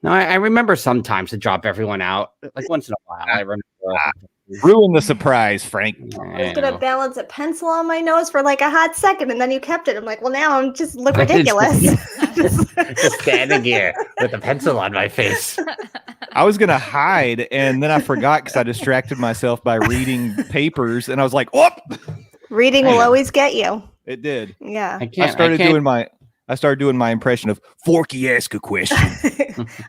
No, I remember sometimes to drop everyone out, like once in a while. I remember. Ruin the surprise, Frank. I was going to balance a pencil on my nose for like a hot second, and then you kept it. I'm like, well, now I'm just look ridiculous. Just standing here with a pencil on my face. I was going to hide, and then I forgot because I distracted myself by reading papers, and I was like, whoop! Reading will always get you. It did. Yeah. I started doing my impression of Forky ask a question.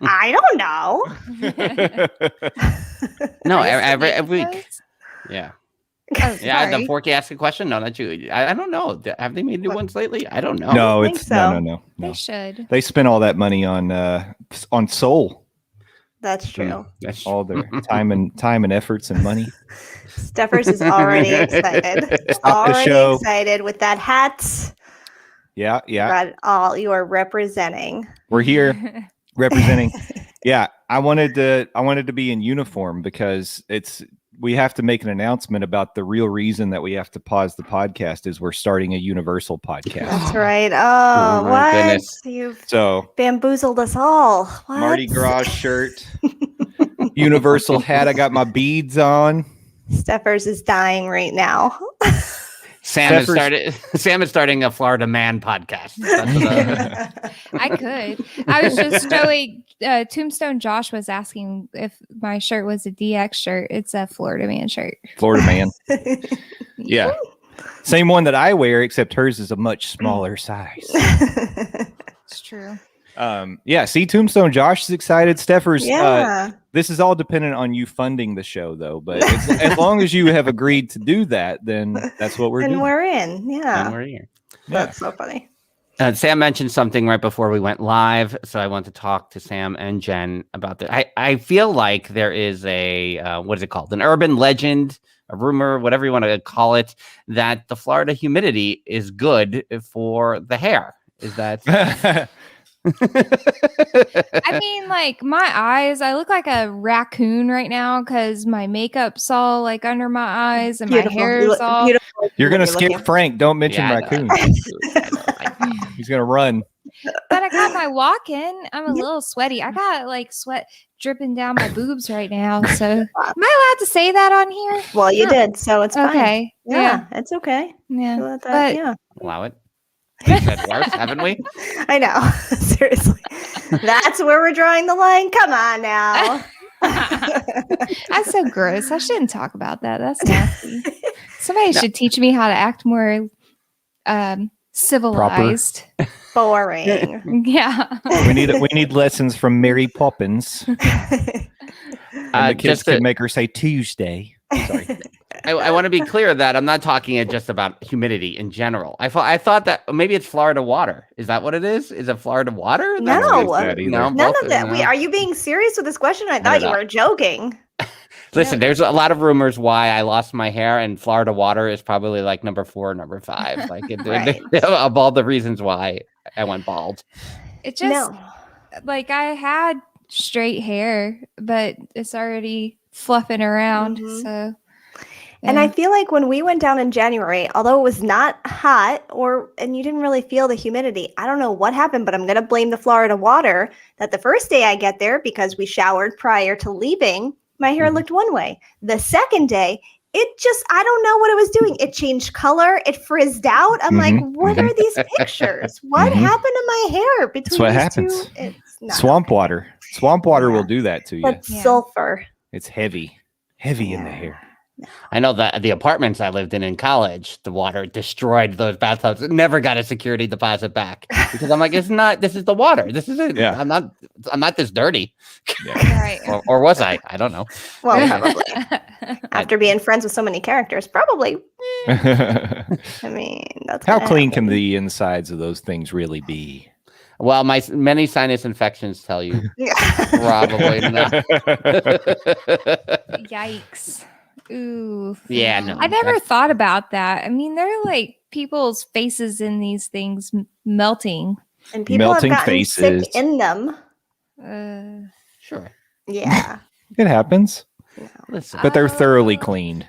I don't know. No, every week. Yeah. Oh, yeah, the Forky ask a question. No, not you. I don't know. Have they made new ones lately? I don't know. No, I think it's so. no. They should. They spent all that money on Soul. That's true. All their time and efforts and money. Steffers is already excited. Excited with that hat. Yeah. You are representing. We're here representing. Yeah, I wanted to be in uniform because we have to make an announcement about the real reason that we have to pause the podcast is we're starting a Universal podcast. That's right. Oh, what? Goodness. You've So bamboozled us all. What? Mardi Gras shirt, Universal hat. I got my beads on. Steffers is dying right now. Sam is starting a Florida Man podcast. I could. I was just showing. Tombstone Josh was asking if my shirt was a DX shirt. It's a Florida Man shirt. Florida Man. Yeah. Same one that I wear, except hers is a much smaller size. It's true. See, Tombstone Josh is excited. Steffers, Yeah. this is all dependent on you funding the show, though. But as long as you have agreed to do that, then that's what we're doing. And we're in. Yeah. And we're here. That's so funny. Sam mentioned something right before we went live, so I want to talk to Sam and Jen about that. I feel like there is a what is it called? An urban legend, a rumor, whatever you want to call it, that the Florida humidity is good for the hair. Is that? I mean, like my eyes, I look like a raccoon right now because my makeup's all like under my eyes and Beautiful. my hair's all. You're gonna scare Frank. Don't mention raccoon. He's gonna run. But I got my walk in. I'm a little sweaty. I got like sweat dripping down my boobs right now. So am I allowed to say that on here? Well, you did, so it's fine. Okay. Yeah, it's okay. Yeah. Allow it. We've said worse, haven't we? I know. Seriously. That's where we're drawing the line. Come on now. That's so gross. I shouldn't talk about that. That's nasty. Somebody should teach me how to act more civilized. Boring. Yeah. We need lessons from Mary Poppins. And the kids could make her say Tuesday. Sorry. I want to be clear that I'm not talking just about humidity in general. I thought that maybe it's Florida water. Is that what it is? Is it Florida water? No. None of that. Are you being serious with this question? I thought you were joking. Listen, there's a lot of rumors why I lost my hair, and Florida water is probably like number 4 or number 5. Like of all the reasons why I went bald. It just like I had straight hair, but it's already fluffing around. Mm-hmm. So. And I feel like when we went down in January, although it was not hot and you didn't really feel the humidity, I don't know what happened, but I'm going to blame the Florida water that the first day I get there, because we showered prior to leaving, my hair looked one way. The second day, I don't know what it was doing. It changed color. It frizzed out. I'm like, what are these pictures? What happened to my hair between That's what these happens. two? It's not Swamp water. Swamp water will do that to you. But sulfur. It's heavy in the hair. I know that the apartments I lived in college, the water destroyed those bathtubs. Never got a security deposit back because I'm like, it's not. This is the water. This is it. Yeah. I'm not this dirty. Right. Or was I? I don't know. Well, probably. After being friends with so many characters, probably. I mean, that's How gonna clean can happen. the insides of those things really be? Well, my many sinus infections tell you probably not. Yikes. Ooh. Yeah, no. I never thought about that. I mean, there are like people's faces in these things melting. And people Melting have gotten faces. sick in them. Sure. Yeah. It happens, Listen. but they're thoroughly Oh. cleaned.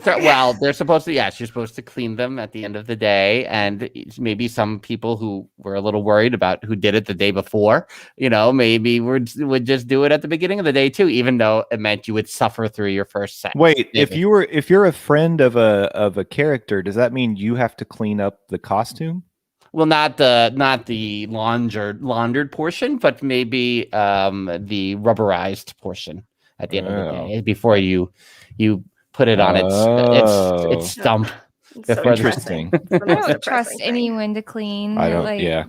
Well, they're supposed to. Yes, you're supposed to clean them at the end of the day, and maybe some people who were a little worried about who did it the day before, maybe would just do it at the beginning of the day too, even though it meant you would suffer through your first set. Wait, if Maybe. you're a friend of a character, does that mean you have to clean up the costume? Well, not the laundered portion, but maybe the rubberized portion at the end of the day before you put it on its stump. It's so Before the- Interesting. It's the I most don't depressing trust thing. anyone to clean. I don't- Like, yeah. ugh.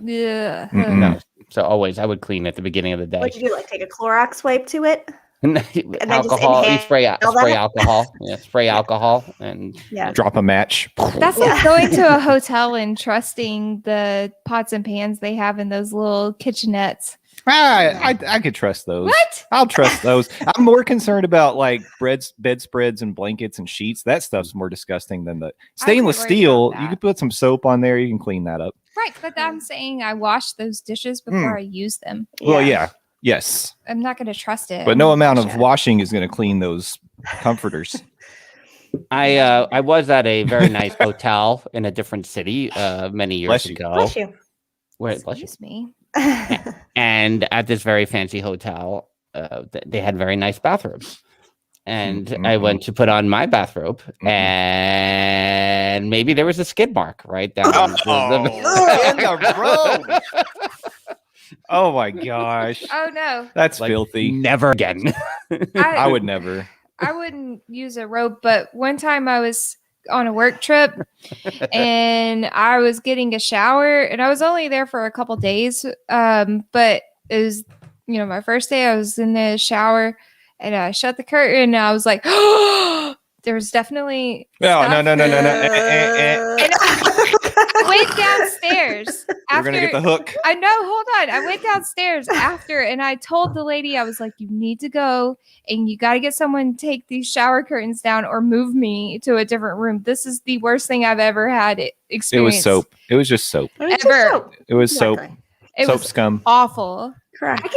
Mm-mm. No, so always I would clean at the beginning of the day. What'd you do? Like take a Clorox wipe to it? then just Alcohol, you spray inhale spray that? alcohol. Yeah, spray alcohol and Yeah. Drop a match. That's Yeah. like going to a hotel and trusting the pots and pans they have in those little kitchenettes. I could trust those. What? I'll trust those. I'm more concerned about like bedspreads and blankets and sheets. That stuff's more disgusting than the stainless worried steel. about You that. can put some soap on there. You can clean that up. Right, but I'm saying I wash those dishes before I use them. Well, yeah. Yes. I'm not going to trust it. But no amount of Gotcha. washing is going to clean those comforters. I was at a very nice hotel in a different city many years Bless you. ago. Bless you. Wait, bless you. Excuse me. And at this very fancy hotel, they had very nice bathrooms. And I Mhm. went to put on my bathrobe, and maybe there was a skid mark right down. Oh my gosh. Oh no, That's Like, filthy. Never again. I would never. I wouldn't use a rope, but one time I was on a work trip and I was getting a shower and I was only there for a couple days. But it was, my first day I was in the shower and I shut the curtain and I was like, there was definitely No. stuff. No. And I went downstairs. We're going to get the hook. I know. Hold on. I went downstairs after and I told the lady, I was like, you need to go and you got to get someone to take these shower curtains down or move me to a different room. This is the worst thing I've ever had It experience. was soap. It was just soap. It was just Ever. soap. It was Exactly. soap. It Soap was scum. awful. Correct.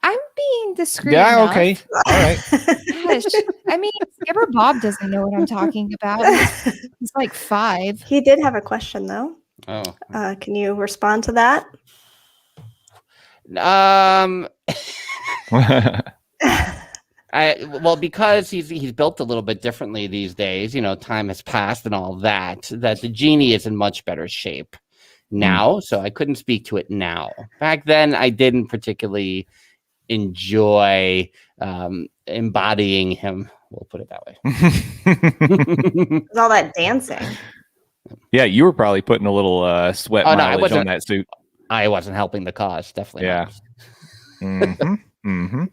I'm being discreet. Yeah, enough. okay. All right. Gosh. I mean, Skipper Bob doesn't know what I'm talking about. He's like 5. He did have a question though. Oh. Can you respond to that? Because he's built a little bit differently these days, time has passed and all that the genie is in much better shape now, so I couldn't speak to it now. Back then I didn't particularly enjoy embodying him, we'll put it that way. With all that dancing. Yeah, you were probably putting a little sweat Oh, no, I mileage wasn't. on that suit. I wasn't helping the cause, definitely Yeah. not. Mm-hmm.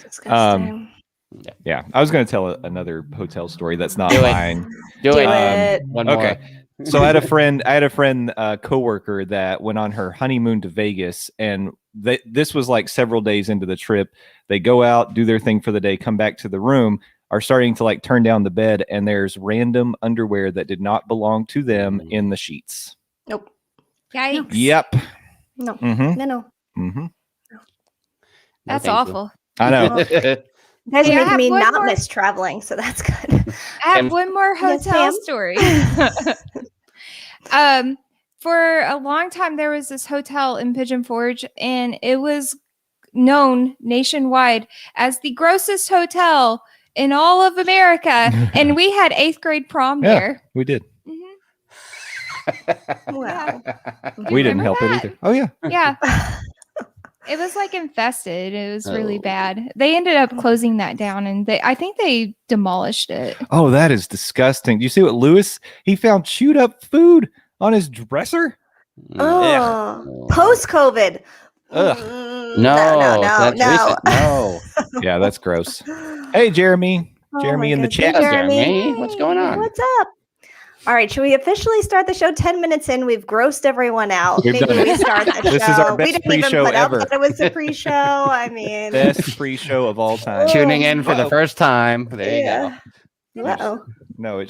Disgusting. Yeah, I was going to tell another hotel story that's not Do it. mine. Do Do it. it. One more. Okay. So I had a friend, coworker that went on her honeymoon to Vegas, and this was like several days into the trip. They go out, do their thing for the day, come back to the room, are starting to like turn down the bed, and there's random underwear that did not belong to them in the sheets. Nope. Yikes. Yep. No. Mm-hmm. No. Mm-hmm. That's No, thank you. awful. I know. You guys Yeah, I are making have me one not more- miss traveling, so that's good. I have Sam- one more Yes, hotel ma'am. story. For a long time, there was this hotel in Pigeon Forge, and it was known nationwide as the grossest hotel in all of America. And we had 8th grade prom Yeah. there. We did. Wow. We didn't remember help that? it either. Oh yeah. Yeah. It was like infested. It was really bad. They ended up closing that down, and I think they demolished it. Oh, that is disgusting. You see what Lewis? He found chewed up food on his dresser. Oh, post-COVID. Ugh. No, that's recent. No. Yeah, that's gross. Hey, Jeremy. Oh Jeremy my in the goodness. chat. Hey, Jeremy. Jeremy, what's going on? What's up? All right, should we officially start the show? 10 minutes in, we've grossed everyone out. We've Maybe done it. we start the show. This is our best we didn't even pre-show put up ever. that it was a pre-show. I mean, Best pre-show of all time. Tuning in for the first time. There you go. Uh-oh. No, it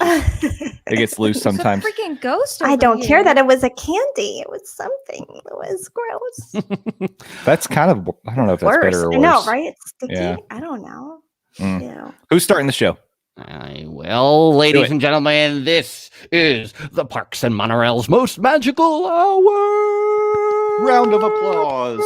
gets loose sometimes. It's a freaking ghost. I over don't here. care that it was a candy. It was something. It was gross. That's kind of, I don't know if that's Worse. better or worse. I know, right? It's sticky. Yeah. I don't know. Mm. Yeah. Who's starting the show? I will, ladies and gentlemen, this is the Parks and Monorails most magical hour. Round of applause.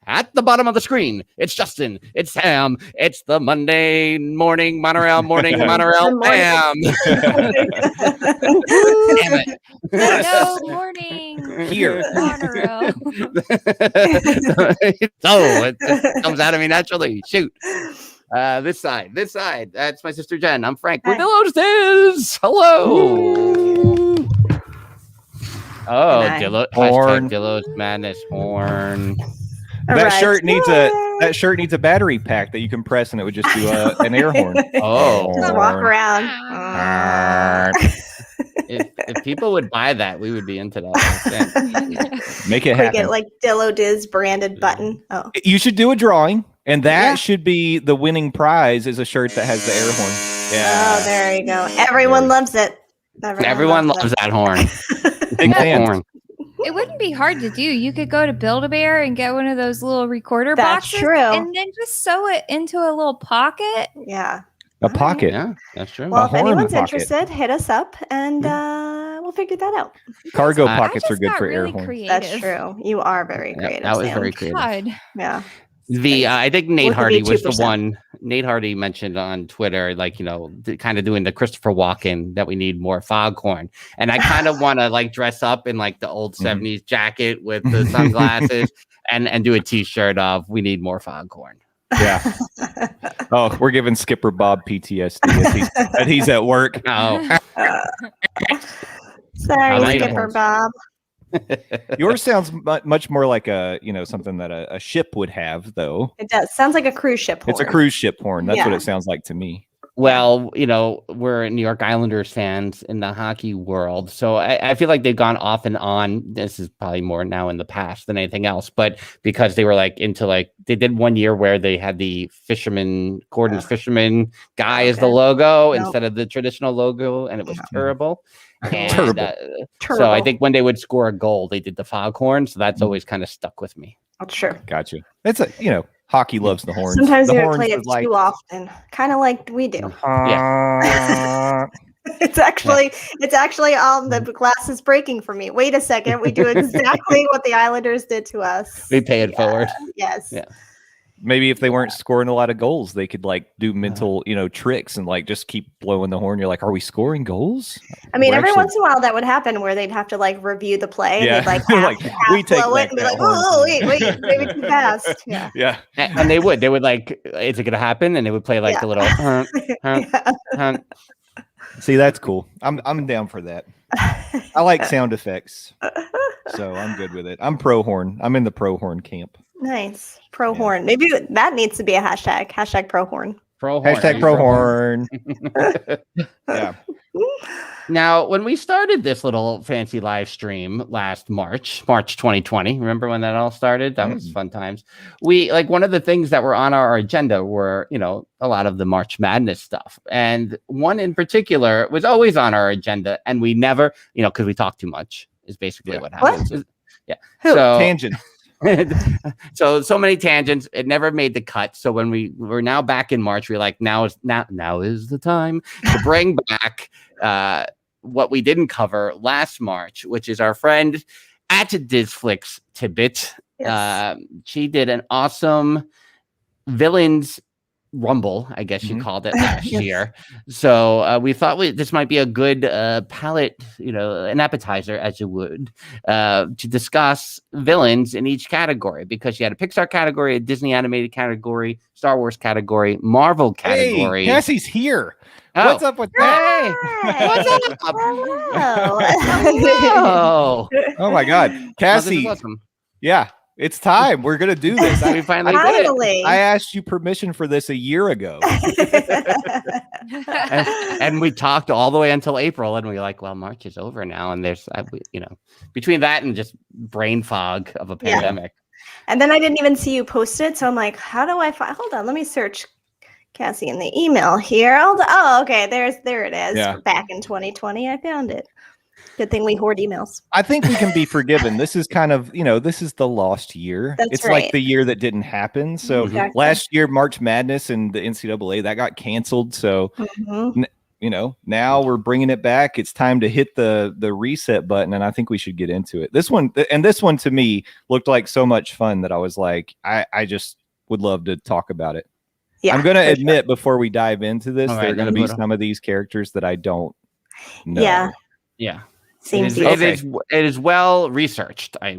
At the bottom of the screen, it's Justin, it's Sam, it's the Monday morning monorail, Good bam. Damn it. No morning. Here. Monorail. So it just comes out of me naturally. Shoot. This side. That's my sister Jen. I'm Frank. We're Hi. the hostess. Hello. Oh, Hi. Dillo, Horn. hashtag Dillo's Madness horn. All That right. shirt needs a battery pack that you can press, and it would just do an air horn. Oh, Just walk Horn. around. if people would buy that, we would be into that. Make it We happen. get like Dillo Diz branded button. Oh, You should do a drawing, and that Yeah. should be the winning prize. Is a shirt that has the air horn. oh, there you go. Everyone loves it. Everyone loves that horn. Big That fans. horn. It wouldn't be hard to do. You could go to Build-A-Bear and get one of those little recorder That's boxes, true. and then just sew it into a little pocket. Yeah. A pocket. Yeah, that's true. Well, if horn anyone's pocket. interested, hit us up and we'll figure that out. Cargo I pockets I are just good got for really air horn. creative. That's true. You are very Yeah, creative. that was Sam. very creative. God. Yeah. The I think Nate Look at Hardy the was the 2%. one. Nate Hardy mentioned on Twitter, like, kind of doing the Christopher Walken, that we need more foghorn, and I kind of want to like dress up in like the old Mhm. 70s jacket with the sunglasses and do a T-shirt of "We need more foghorn." Yeah. Oh, we're giving Skipper Bob PTSD as he's at work. Oh, Sorry, like Skipper it. Bob. Yours sounds much more like something that a ship would have, though. It does. Sounds like a cruise ship horn. It's a cruise ship horn. That's what Yeah. it sounds like to me. well, we're New York Islanders fans in the hockey world, so I feel like they've gone off and on. This is probably more now in the past than anything else, but because they were like into like they did one year where they had the Gordon's fisherman guy as the Okay. logo Nope. instead of the traditional logo, and it was terrible. And, Terrible. so I think when they would score a goal, they did the foghorn, so that's always kind of stuck with me. Sure. Gotcha. It's hockey loves the horns. Sometimes the you horns play is it like, too often, kind of like we do. Yeah. It's actually the glass is breaking for me. Wait a second, we do exactly what the Islanders did to us. We pay it forward. Yes. Yeah. Maybe if they weren't scoring a lot of goals, they could like do mental, tricks and like just keep blowing the horn. You're like, are we scoring goals? I mean, We're every actually- once in a while that would happen where they'd have to like review the play. Yeah. And they'd like Like, half we take blow it back and be that like, horn. oh, wait, maybe too fast. Yeah. Yeah. And they would like, is it gonna happen? And they would play like Yeah. the little hunt. See, that's cool. I'm down for that. I like sound effects, so I'm good with it. I'm pro horn. I'm in the pro horn camp. Nice. Pro Yeah. horn. Maybe that needs to be a hashtag. Hashtag pro horn. Pro horn. Hashtag pro horn. Yeah. Now, when we started this little fancy live stream last March 2020, remember when that all started? That was fun times. We one of the things that were on our agenda were, a lot of the March Madness stuff. And one in particular was always on our agenda. And we never, because we talk too much is basically what happens. Yeah. Who? So, Tangent. so many tangents. It never made the cut. So when we're now back in March, we're like, now is the time to bring back what we didn't cover last March, which is our friend at Disflix Tibbet. Yes. She did an awesome villains Rumble, I guess you Mhm. called it last Yes. year. So we thought this might be a good palate, an appetizer, as you would, to discuss villains in each category, because you had a Pixar category, a Disney animated category, Star Wars category, Marvel category. Hey, Cassie's here. Oh, What's up with that? hey, what's Hey, up? hello. Hello. Oh my God, Oh, this is Cassie. awesome. Yeah, it's time. We're gonna do this. We finally did it. Finally. I asked you permission for this a year ago. And we talked all the way until April, and we were like, well, March is over now, and there's between that and just brain fog of a Yeah. pandemic. And then I didn't even see you post it, so I'm like, how do I find? Hold on, let me search Cassie in the email here. Oh, okay, there it is. Yeah. Back in 2020, I found it. Good thing we hoard emails. I think we can be forgiven. This is kind of, this is the lost year. That's it's right. like the year that didn't happen. So Exactly. last year, March Madness and the NCAA, that got canceled. So, Mhm. now we're bringing it back. It's time to hit the reset button, and I think we should get into it. This one to me looked like so much fun that I was like, I just would love to talk about it. Yeah, I'm going to for admit before we dive into this, All right, there are going to be hold on. some of these characters that I don't know. Yeah. Yeah. Seems It is well researched. I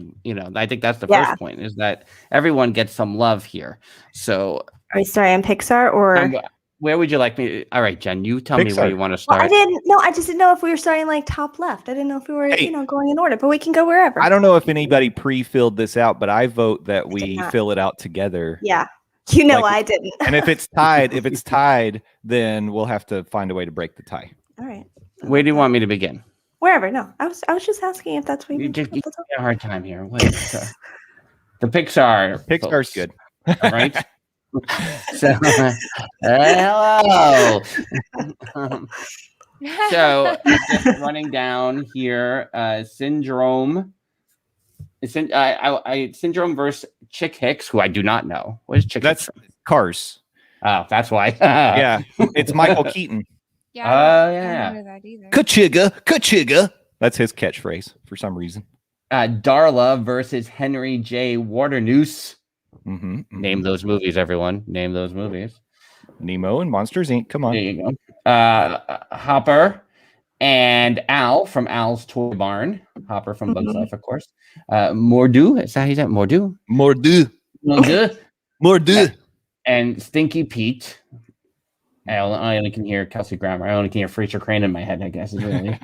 think that's the Yeah. first point, is that everyone gets some love here. So Are we starting on Pixar or? where would you like me? All right, Jen, you tell me Pixar. where you want to Well, start. I just didn't know if we were starting like top left. I didn't know if we were, Hey. going in order, but we can go wherever. I don't know if anybody pre-filled this out, but I vote that we did not. fill it out together. Yeah. Like- I didn't. And if it's tied, then we'll have to find a way to break the tie. All right. Where do you want me to begin? Wherever. No, I was just asking if that's what You you just meant. give me a hard time here. Wait, the Pixar. Pixar's folks, good. all right. So, hello. So just running down here, Syndrome. Syndrome versus Chick Hicks, who I do not know. What is Chick That's Hicks? Cars. Oh, that's why. Yeah, it's Michael Keaton. Yeah. Oh, I yeah. don't know that either. Kachiga. That's his catchphrase for some reason. Darla versus Henry J. Waternoose. Mm-hmm. Name those movies, everyone. Name those movies. Nemo and Monsters Inc. Come There on. you go. Hopper and Al from Al's Toy Barn. Hopper from Bugs Mhm. Life, of course. Mordu. Is that how you say it? Mordu? Mordu. And Stinky Pete. I only can hear Kelsey Grammer. I only can hear Fraser Crane in my head, I guess, is really.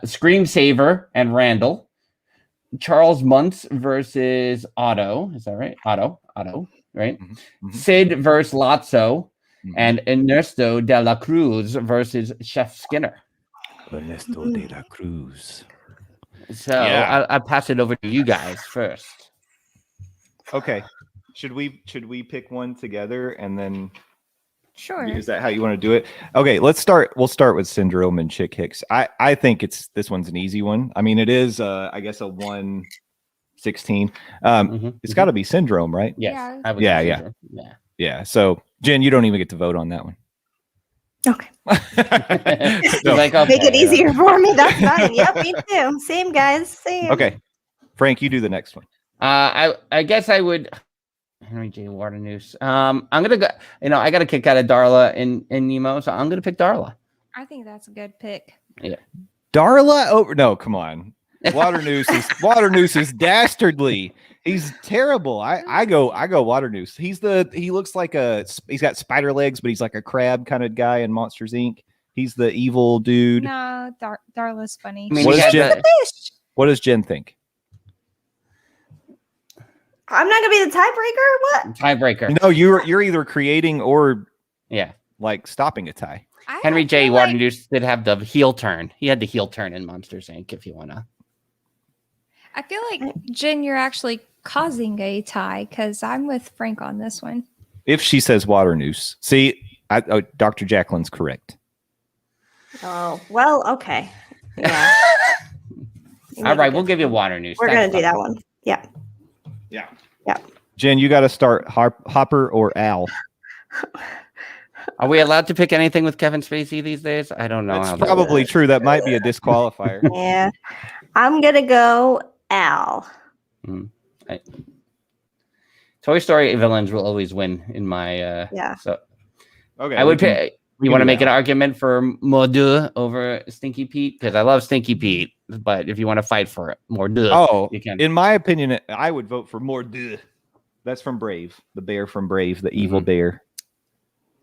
Scream Saver and Randall. Charles Muntz versus Otto. Is that right? Otto, right? Mhm. Sid versus Lotso. Mhm. And Ernesto de la Cruz versus Chef Skinner. Ernesto de la Cruz. So Yeah. I'll pass it over to you guys first. Okay. Should we pick one together and then Sure. is that how you want to do it? Okay, we'll start with Syndrome and Chick Hicks. I think this one's an easy one. I mean, it is I guess a 1/16. It's got to be Syndrome, right? Yes. Yeah. I would Yeah, say yeah. so. Yeah. Yeah. So Jen, you don't even get to vote on that one. Okay. So, Like, okay, Make it easier for me. That's fine. Yep, me too. Same, guys. Same. okay. Frank, you do the next one. I guess I would. Henry J. Waternoose. I'm gonna go. I got a kick out of Darla in Nemo, so I'm gonna pick Darla. I think that's a good pick. Darla? Oh no, come on. Waternoose is dastardly. He's terrible. I go Waternoose. He looks like he's got spider legs, but he's like a crab kind of guy in Monsters Inc. He's the evil dude. No, Darla's funny. I mean, What he is had Jen- the- What does Jen think? I'm not gonna be the tiebreaker. What? tiebreaker. No, you're either creating or Yeah. like stopping a tie. Henry J. feel like- Waternoose did have the heel turn. He had the heel turn in Monsters Inc. If you wanna. I feel like, Jen, you're actually causing a tie because I'm with Frank on this one. If she says Waternoose, see, Dr. Jacqueline's correct. Oh well. Okay. Yeah. All right, we'll give you Waternoose. We're That's gonna do fine. that one. Yeah. Jen, you got to start Hopper or Al. Are we allowed to pick anything with Kevin Spacey these days? I don't know. That's how that probably works. true. That might be a disqualifier. Yeah. I'm gonna go Al. Totally Toy Story villains will always win in my. Yeah. So Okay. I would pick. You want to do make that. an argument for Mordieu over Stinky Pete? Because I love Stinky Pete, but if you want to fight for it, Mordieu, Oh, you can. in my opinion, I would vote for Mordieu. That's from Brave, the bear from Brave, the evil bear.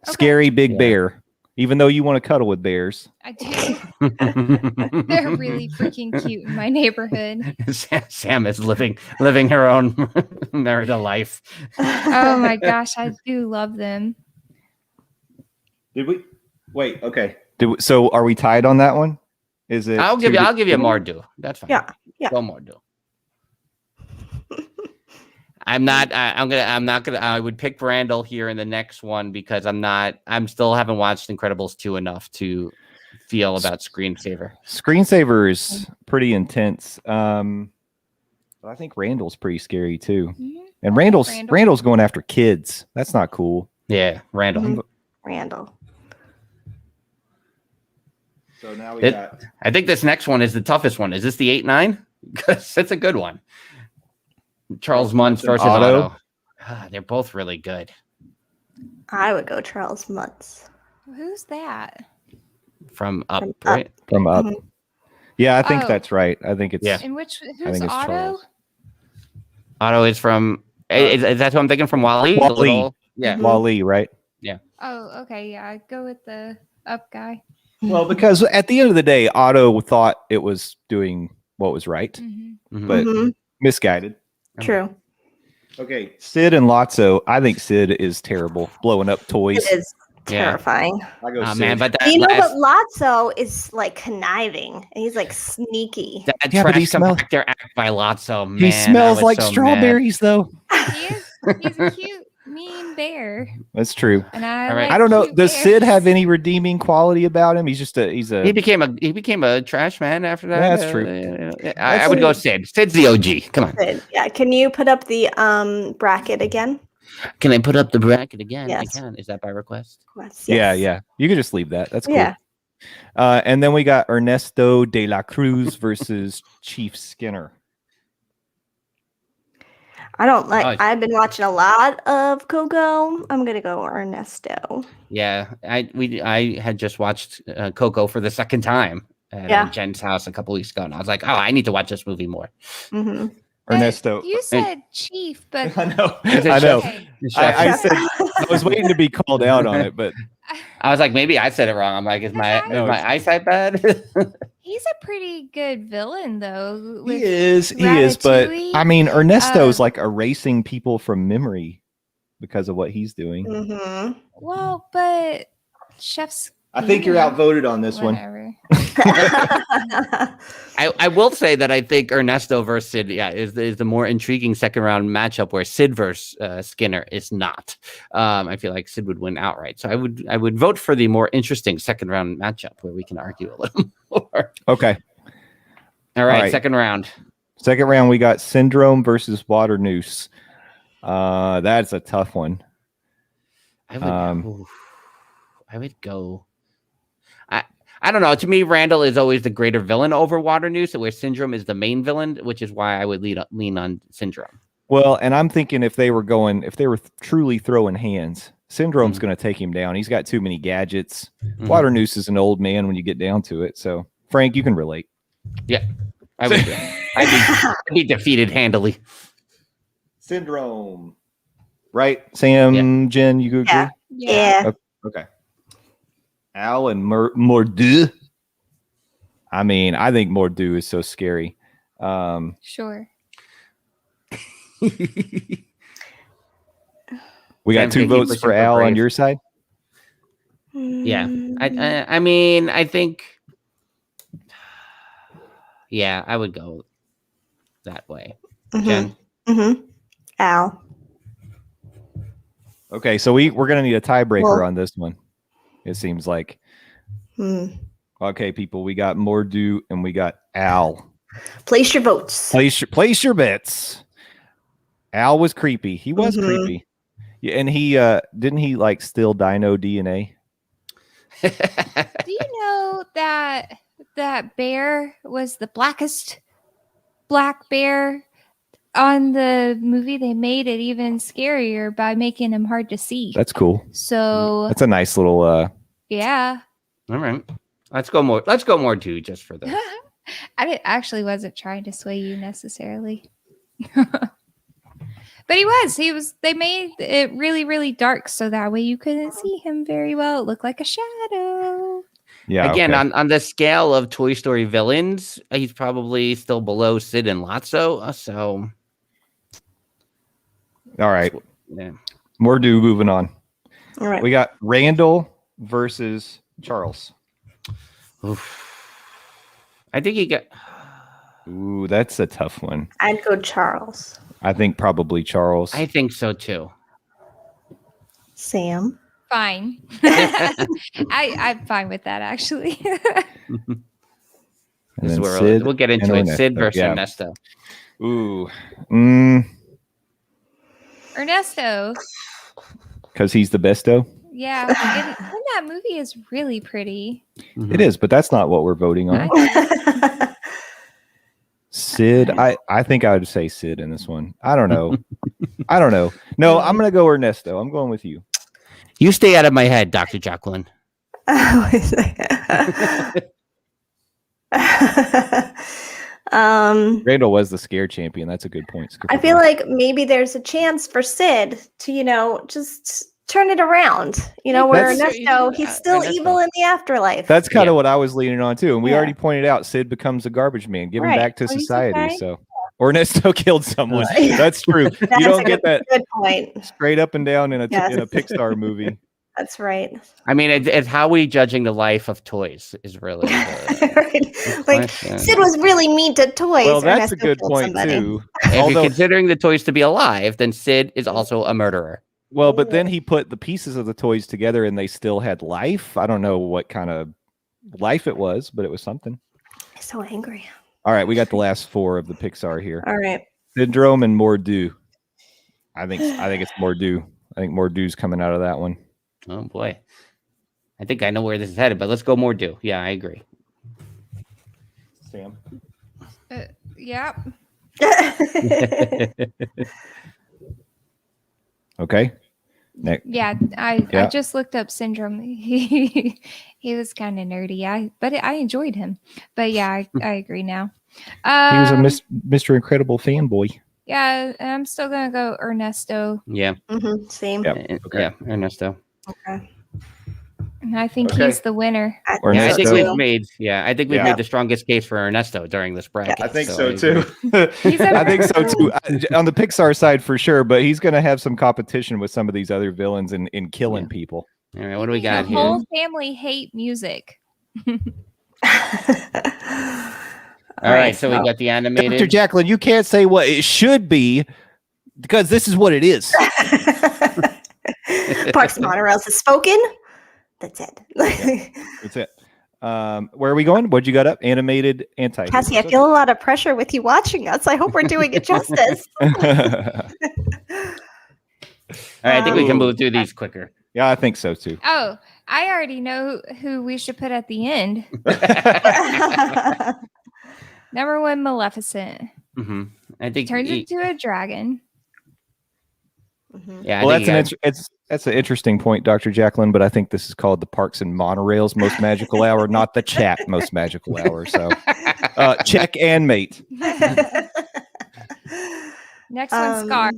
Okay. Scary big Yeah. bear. Even though you want to cuddle with bears. I do. They're really freaking cute in my neighborhood. Sam is living her own marital life. Oh my gosh, I do love them. Did we? Wait. Okay. So are we tied on that one? Is it? I'll give you Mordieu. That's fine. Yeah. Go Mordieu. I'm not gonna. I would pick Randall here in the next one because I'm still haven't watched Incredibles 2 enough to feel about Screensaver. Screensaver is pretty intense. But I think Randall's pretty scary too. Mhm. And Randall. Randall's going after kids. That's not cool. Yeah, Randall. Mhm. Randall. So now I think this next one is the toughest one. Is this the 8-9? Because it's a good one. Charles Muntz versus Otto. They're both really good. I would go Charles Muntz. Who's that? From Up, From Up. right? from Up. Mhm. Yeah, I think Oh. that's right. I think it's Yeah. And I who's think it's Otto? Charles. Otto is from. Is that who I'm thinking from Wally? Wall-E. Yeah. Mhm. Wall-E, right? Oh, okay, yeah, I'd go with the Up guy. Well, because at the end of the day, Otto thought it was doing what was right, Mhm. Mhm. but Mhm. misguided. True. Okay, Sid and Lotso. I think Sid is terrible, blowing up toys. It is Yeah. terrifying. I go Oh Sid. man, but that You know, last, but Lotso is like conniving and he's like sneaky. that Yeah, but he trash smells- compactor act by Lotso, man. he I smells was like so strawberries, though. He's a cute, mean bear. That's true. And I All right. like I don't know. cute Does bears. Sid have any redeeming quality about him? He's mad. He a. became a trash man after that. Yeah, that's true. I would go Sid. Sid's the OG. Come on. Yeah. Can you put up the bracket again? Can I put up the bracket again? Yes. I can. Is that by request? Yes. Yeah. You can just leave that. That's cool. Yeah. And then we got Ernesto de la Cruz versus Chief Skinner. I don't like. Oh. I've been watching a lot of Coco. I'm gonna go Ernesto. Yeah. I had just watched Coco for the second time at Jen's house a couple weeks ago, and I was like, oh, I need to watch this movie more. Mm-hmm. Ernesto. You said chief, but I know. Is it I know. okay. I said I was waiting to be called out on it, but I was like, maybe I said it wrong. I'm like, is my eyesight bad? He's a pretty good villain, though. he with is. But Ratatouille. I mean, Ernesto's like erasing people from memory because of what he's doing. Mm-hmm. Well, but Chef's. I think you're outvoted on this one. Whatever. I will say that I think Ernesto versus Sid, is the more intriguing second round matchup where Sid versus Skinner is not. I feel like Sid would win outright. So I would vote for the more interesting second round matchup where we can argue a little more. Okay. All right, right. second round. Second round, we got Syndrome versus Water Noose. That's a tough one. I would go. I don't know. To me, Randall is always the greater villain over Water Noose, where Syndrome is the main villain, which is why I would lean on Syndrome. Well, and I'm thinking if they were truly throwing hands, Syndrome's going to take him down. He's got too many gadgets. Mhm. Water Noose is an old man when you get down to it. So, Frank, you can relate. Yeah, I would. I'd be defeated handily. Syndrome. Right, Sam, Jen, you agree? Yeah. Yeah. Okay. Al and Mordieu. I mean, I think Mordieu is so scary. Sure. We got Sam, two thank you votes for for super Al on brave. your side. Yeah, I mean, I think. Yeah, I would go that way. Mm-hmm. Jen. Mm-hmm. Al. Okay, so we're gonna need a tiebreaker Well- on this one. It seems like. Hmm. Okay, people, we got Mordieu and we got Al. Place your votes. Place your bets. Al was creepy. He was Mhm. creepy. Yeah, and he didn't he like steal dino DNA? Do you know that bear was the blackest black bear on the movie, they made it even scarier by making him hard to see. That's cool. So That's a nice little. yeah. All right. Let's go more do just for this. Actually wasn't trying to sway you necessarily. But he was. They made it really, really dark so that way you couldn't see him very well. It looked like a shadow. Yeah. Again, okay. on the scale of Toy Story villains, he's probably still below Sid and Lotso. So, All right. yeah. More do. Moving on. All right. We got Randall versus Charles. Oof. I think he got. Ooh, that's a tough one. I'd go Charles. I think probably Charles. I think so too. Sam. Fine. I'm fine with that, actually. And This is then where Sid we'll get into and it. Sid Ernesto. versus Yeah. Ernesto. Ooh. Ernesto. Because he's the besto. Yeah. And that movie is really pretty. Mm-hmm. It is, but that's not what we're voting on. Sid, I think I would say Sid in this one. I don't know. No, I'm gonna go Ernesto. I'm going with you. You stay out of my head, Dr. Jacqueline. Randall was the scare champion. That's a good point. I feel like maybe there's a chance for Sid to, just turn it around. Where That's- Ernesto, he's still Ernesto. evil in the afterlife. That's kind Yeah. of what I was leaning on too. And we Yeah. already pointed out Sid becomes a garbage man. Give him Right. back to Well, he's society. okay. So Ernesto killed someone. Yeah. That's true. That's You don't a get that good point. straight up and down in a Yes. in a Pixar movie. That's right. I mean, it's how we judging the life of toys is really Right. Like question. Sid was really mean to toys. Well, that's a Ernesto good killed point somebody. too. if Although- you're considering the toys to be alive, then Sid is also a murderer. Well, but then he put the pieces of the toys together and they still had life. I don't know what kind of life it was, but it was something. He's so angry. All right, we got the last four of the Pixar here. All right. Syndrome and Mordu. I think it's Mordu. I think Mordu's coming out of that one. Oh boy, I think I know where this is headed, but let's go more do. Yeah, I agree. Sam. Yeah. Okay. Next. Yeah, I Yeah. just looked up Syndrome. He was kind of nerdy, but I enjoyed him. But yeah, I agree now. He was a Um, Mr. Incredible fanboy. Yeah, and I'm still gonna go Ernesto. Yeah, Same. Yep. Okay. Yeah, Ernesto. Okay. And I think Okay. he's the winner. Or Yeah, I think Ernesto. we've made. Yeah, I think we've Yeah. made the strongest case for Ernesto during this bracket. I think I so agree. too. He's a- I think so too. On the Pixar side for sure, but he's going to have some competition with some of these other villains in killing Yeah. people. All right, what do we The got here? whole family hate music. All right, so we got the animated. Dr. Jacqueline, you can't say what it should be because this is what it is. Parks and Monorails has spoken. That's it. That's it. Where are we going? What'd you got up? Animated anti. Cassie, I feel a lot of pressure with you watching us. I hope we're doing it justice. All right, I think we can Ooh. move through these quicker. Yeah, I think so too. Oh, I already know who we should put at the end. Number one, Maleficent. Mm-hmm. I think. Turns into a dragon. Mhm. Yeah, I Well, think that's an interesting point, Dr. Jacqueline, but I think this is called the Parks and Monorails Most Magical Hour, not the Chat Most Magical Hour. So check and mate. Next one, Scar.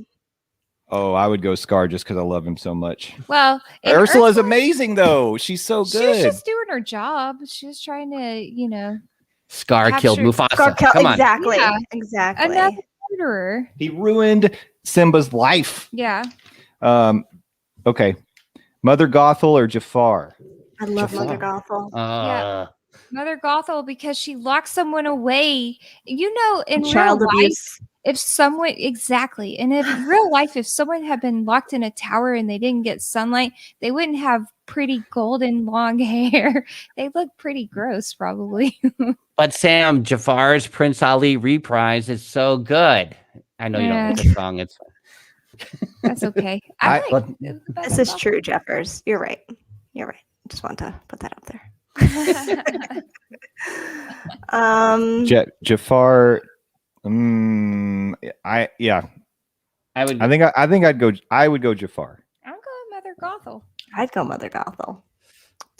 Oh, I would go Scar just because I love him so much. Well, and Ursula's Ursula- amazing though. She's so She was good. just doing her job. She was trying to, Scar killed captured- Mufasa. Scar kill- Come on. exactly. Yeah. Exactly. another murderer. He ruined Simba's life. Yeah. Okay. Mother Gothel or Jafar? I love Jafar. Mother Gothel. Mother Gothel, because she locked someone away. In Child real life, abuse. if someone exactly, and in real life, if someone had been locked in a tower and they didn't get sunlight, they wouldn't have pretty golden long hair. They look pretty gross, probably. But Sam, Jafar's Prince Ali reprise is so good. I know you don't like the song. It's That's okay. This is true, Jeffers. You're right. You're right. Just want to put that out there. Jafar. I would. I think I would go Jafar. I'm going Mother Gothel. I'd go Mother Gothel.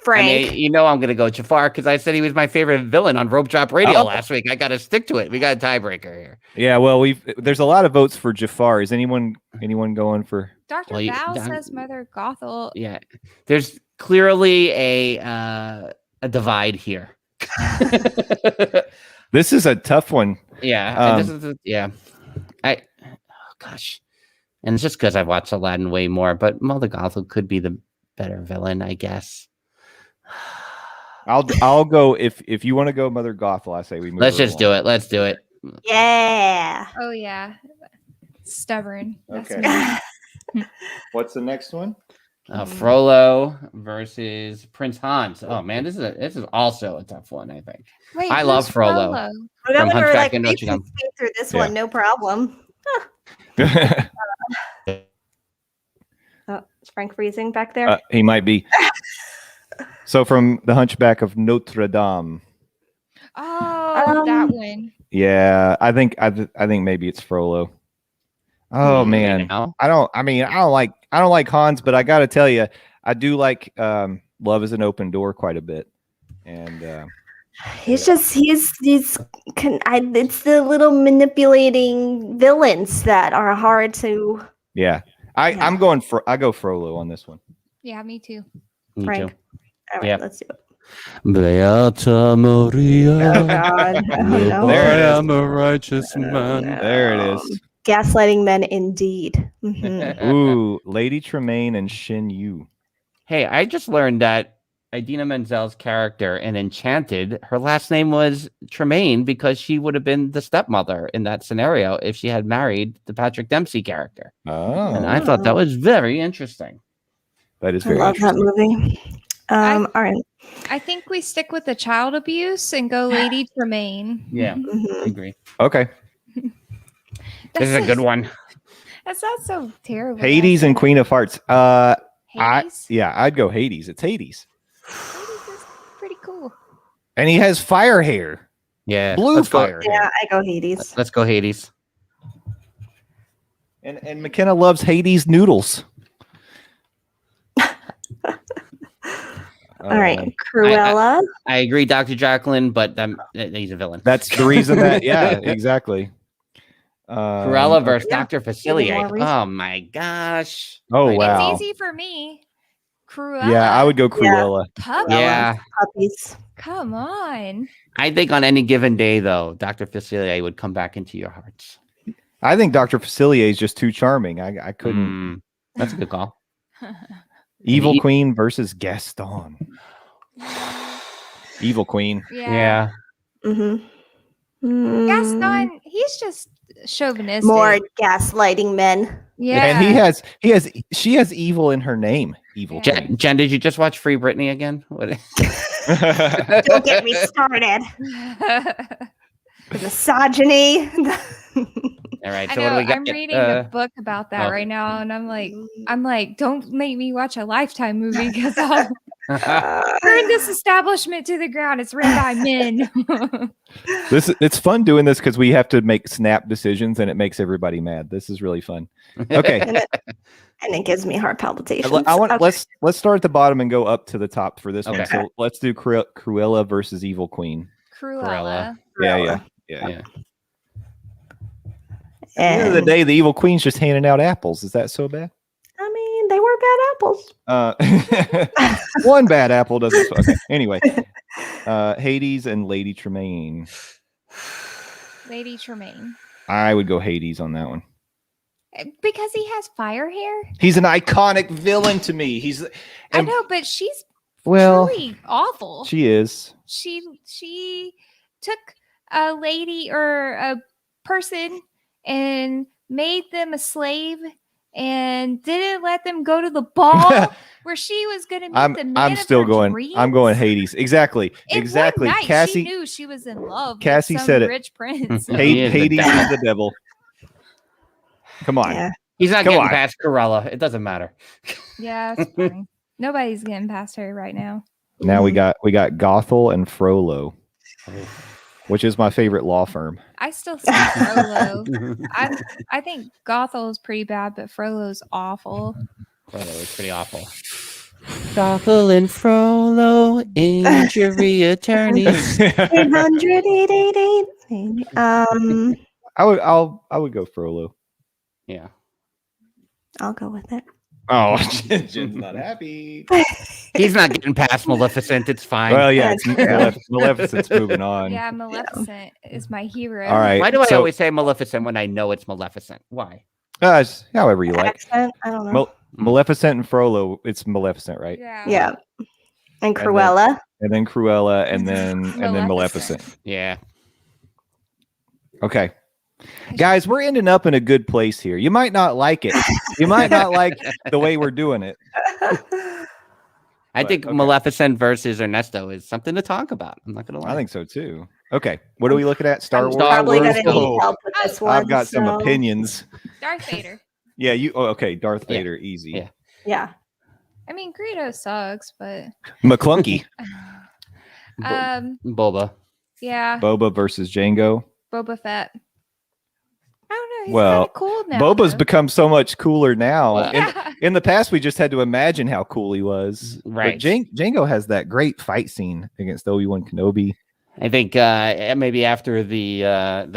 I Frank. mean, I'm going to go Jafar because I said he was my favorite villain on Rope Drop Radio last week. I got to stick to it. We got a tiebreaker here. Yeah, well, there's a lot of votes for Jafar. Is anyone going for? Dr. Val says Mother Gothel. Yeah, there's clearly a divide here. This is a tough one. Yeah, oh gosh, and it's just because I've watched Aladdin way more, but Mother Gothel could be the better villain, I guess. I'll go if you want to go Mother Gothel. I say we move. Let's just do it. Let's do it. Yeah. Oh yeah, stubborn. Okay. What's the next one? Frollo versus Prince Hans. Oh man, this is also a tough one. I think. Wait, I love Frollo. From Hunchback of Notre Dame. Through this one, no problem. Oh, is Frank freezing back there? He might be. So from the Hunchback of Notre Dame. Oh, that one. Yeah, I think maybe it's Frollo. Oh man, I don't like Hans, but I got to tell you, I do like Love is an Open Door quite a bit, and it's the little manipulating villains that are hard to. Yeah, I go Frollo on this one. Yeah, me too. Frank. All right, let's do it. Beata Maria. Oh God! Oh, no. There it is. I am a righteous man. No. There it is. Gaslighting men, indeed. Mm-hmm. Ooh, Lady Tremaine and Shin Yu. Hey, I just learned that Idina Menzel's character in Enchanted, her last name was Tremaine because she would have been the stepmother in that scenario if she had married the Patrick Dempsey character. Oh, And I thought that was very interesting. That is I very love that movie. All right. I think we stick with the child abuse and go Lady Tremaine. Yeah, Mhm. I agree. Okay. This is a good one. That's not so terrible. Hades and Queen of Hearts. Hades? I'd go Hades. It's Hades. Hades is pretty cool. And he has fire hair. Yeah, Blue let's go. fire. Yeah, I go Hades. Let's go Hades. And McKenna loves Hades noodles. All right, Cruella. I agree, Dr. Jacqueline, but he's a villain. That's the reason that, yeah, exactly. Cruella versus yeah. Dr. Facilier. More reason. Oh my gosh. Oh, wow. It's easy for me. Cruella. Yeah, I would go Cruella. Puppy. Yeah. Puppies. Come on. I think on any given day, though, Dr. Facilier would come back into your hearts. I think Dr. Facilier is just too charming. I couldn't. That's a good call. Evil Queen versus Gaston. Evil Queen. Yeah. Mm-hmm. Gaston, he's just chauvinistic. More gaslighting men. Yeah. And she has evil in her name. Evil. Yeah. Queen. Jen, did you just watch Free Britney again? What? Don't get me started. The misogyny. All right. I So know, what do we got? I'm reading a book about that right now, and I'm like, don't make me watch a Lifetime movie because I'll burn this establishment to the ground. It's written by men. It's fun doing this because we have to make snap decisions, and it makes everybody mad. This is really fun. Okay, and it gives me heart palpitations. Let's start at the bottom and go up to the top for this one. Okay. So let's do Cruella versus Evil Queen. Cruella. Yeah. Yeah. At the end of the day, the Evil Queen's just handing out apples. Is that so bad? I mean, they were bad apples. One bad apple doesn't. Okay. Anyway, Hades and Lady Tremaine. Lady Tremaine. I would go Hades on that one. Because he has fire hair? He's an iconic villain to me. I know, but she's well, truly awful. She is. She took a lady or a person and made them a slave and didn't let them go to the ball where she was going to meet the man I'm of still her going. dreams. I'm going Hades. Exactly. And exactly. One night Cassie she knew she was in love. Cassie with some said it. rich prince. Hades is the devil. Come on. Yeah. He's not getting past Cruella. It doesn't matter. Yeah, it's fine. Nobody's getting past her right now. Now we got Gothel and Frollo. which is my favorite law firm. I still say Frollo. I think Gothel's pretty bad, but Frollo's awful. Frollo is pretty awful. Gothel and Frollo, injury attorneys. 388. I would go Frollo. Yeah. I'll go with it. Oh, Jen's not happy. He's not getting past Maleficent. It's fine. Well, yeah, That's Maleficent's moving on. Yeah, Maleficent is my hero. All right. Why do I so- always say Maleficent when I know it's Maleficent? Why? It's however you like. Accent? I don't know. Maleficent and Frollo, it's Maleficent, right? Yeah. And Cruella. And then Cruella, and then Maleficent. Yeah. Okay. Guys, we're ending up in a good place here. You might not like it. You might not like the way we're doing it. I think okay. Maleficent versus Ernesto is something to talk about. I'm not going to lie. I think so too. Okay. What are we looking at? Star I'm Wars? probably Wars. going to need Oh, help with this one. I've got some so- opinions. Darth Vader. Yeah, you. Oh, okay. Darth Yeah. Vader, easy. Yeah. Yeah. I mean, Greedo sucks, but McClunky. Boba. yeah, Boba versus Django. Boba Fett. I don't know. He's Well, kind of cool now. Boba's though. become so much cooler now. Well, Yeah. In the past, we just had to imagine how cool he was. Right. But Django has that great fight scene against Obi-Wan Kenobi. I think maybe after the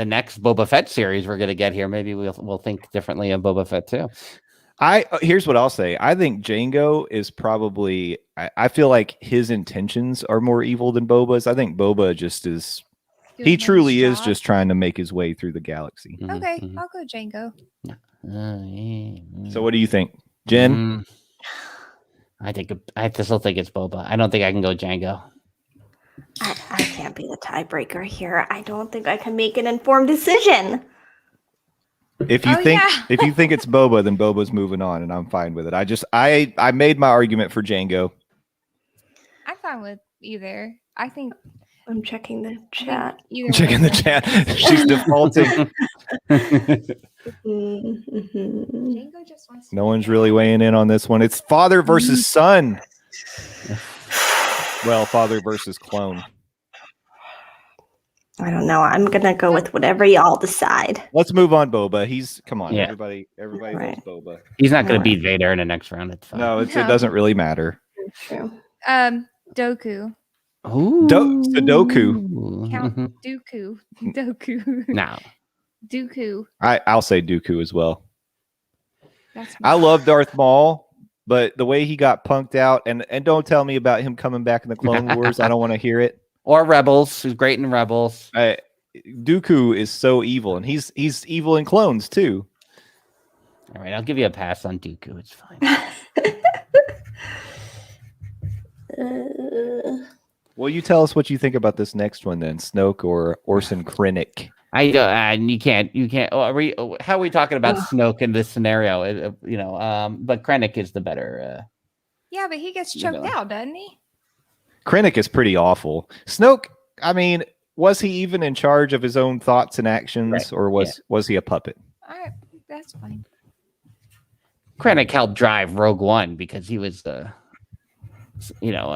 next Boba Fett series we're going to get here, maybe we'll think differently of Boba Fett too. Here's what I'll say. I think Django is probably. I feel like his intentions are more evil than Boba's. I think Boba just is. Doing He his truly is job. just trying to make his way through the galaxy. Mhm, Okay, mhm. I'll go Django. So, what do you think, Jen? Mm. I still think it's Boba. I don't think I can go Django. I can't be the tiebreaker here. I don't think I can make an informed decision. If you Oh, think yeah. if you think it's Boba, then Boba's moving on, and I'm fine with it. I made my argument for Django. I'm fine with either. I think I'm checking the chat. either Checking one the of them. chat. She's defaulting. Mhm. Django just wants to No be one's bad. really weighing in on this one. It's father versus son. Well, father versus clone. I don't know. I'm gonna go with whatever y'all decide. Let's move on, Boba. Come on, Yeah. everybody Right. loves Boba. He's not going to Alright. beat Vader in the next round. It's fine. No, it No. doesn't really matter. True. Doku. Ooh. Sudoku. Count Mhm. Dooku. Doku. No. Dooku. I'll say Dooku as well. That's I love Darth Maul, but the way he got punked out, and don't tell me about him coming back in the Clone Wars. I don't want to hear it. Or Rebels. Who's great in Rebels. Dooku is so evil, and he's evil in clones too. All right, I'll give you a pass on Dooku. It's fine. Well, you tell us what you think about this next one then, Snoke or Orson Krennic. You can't. How are we talking about Snoke in this scenario? But Krennic is the better. Yeah, but he gets You choked know. out, doesn't he? Krennic is pretty awful. Snoke, I mean, was he even in charge of his own thoughts and actions, Right. or was he a puppet? All right, that's fine. Krennic helped drive Rogue One because he was a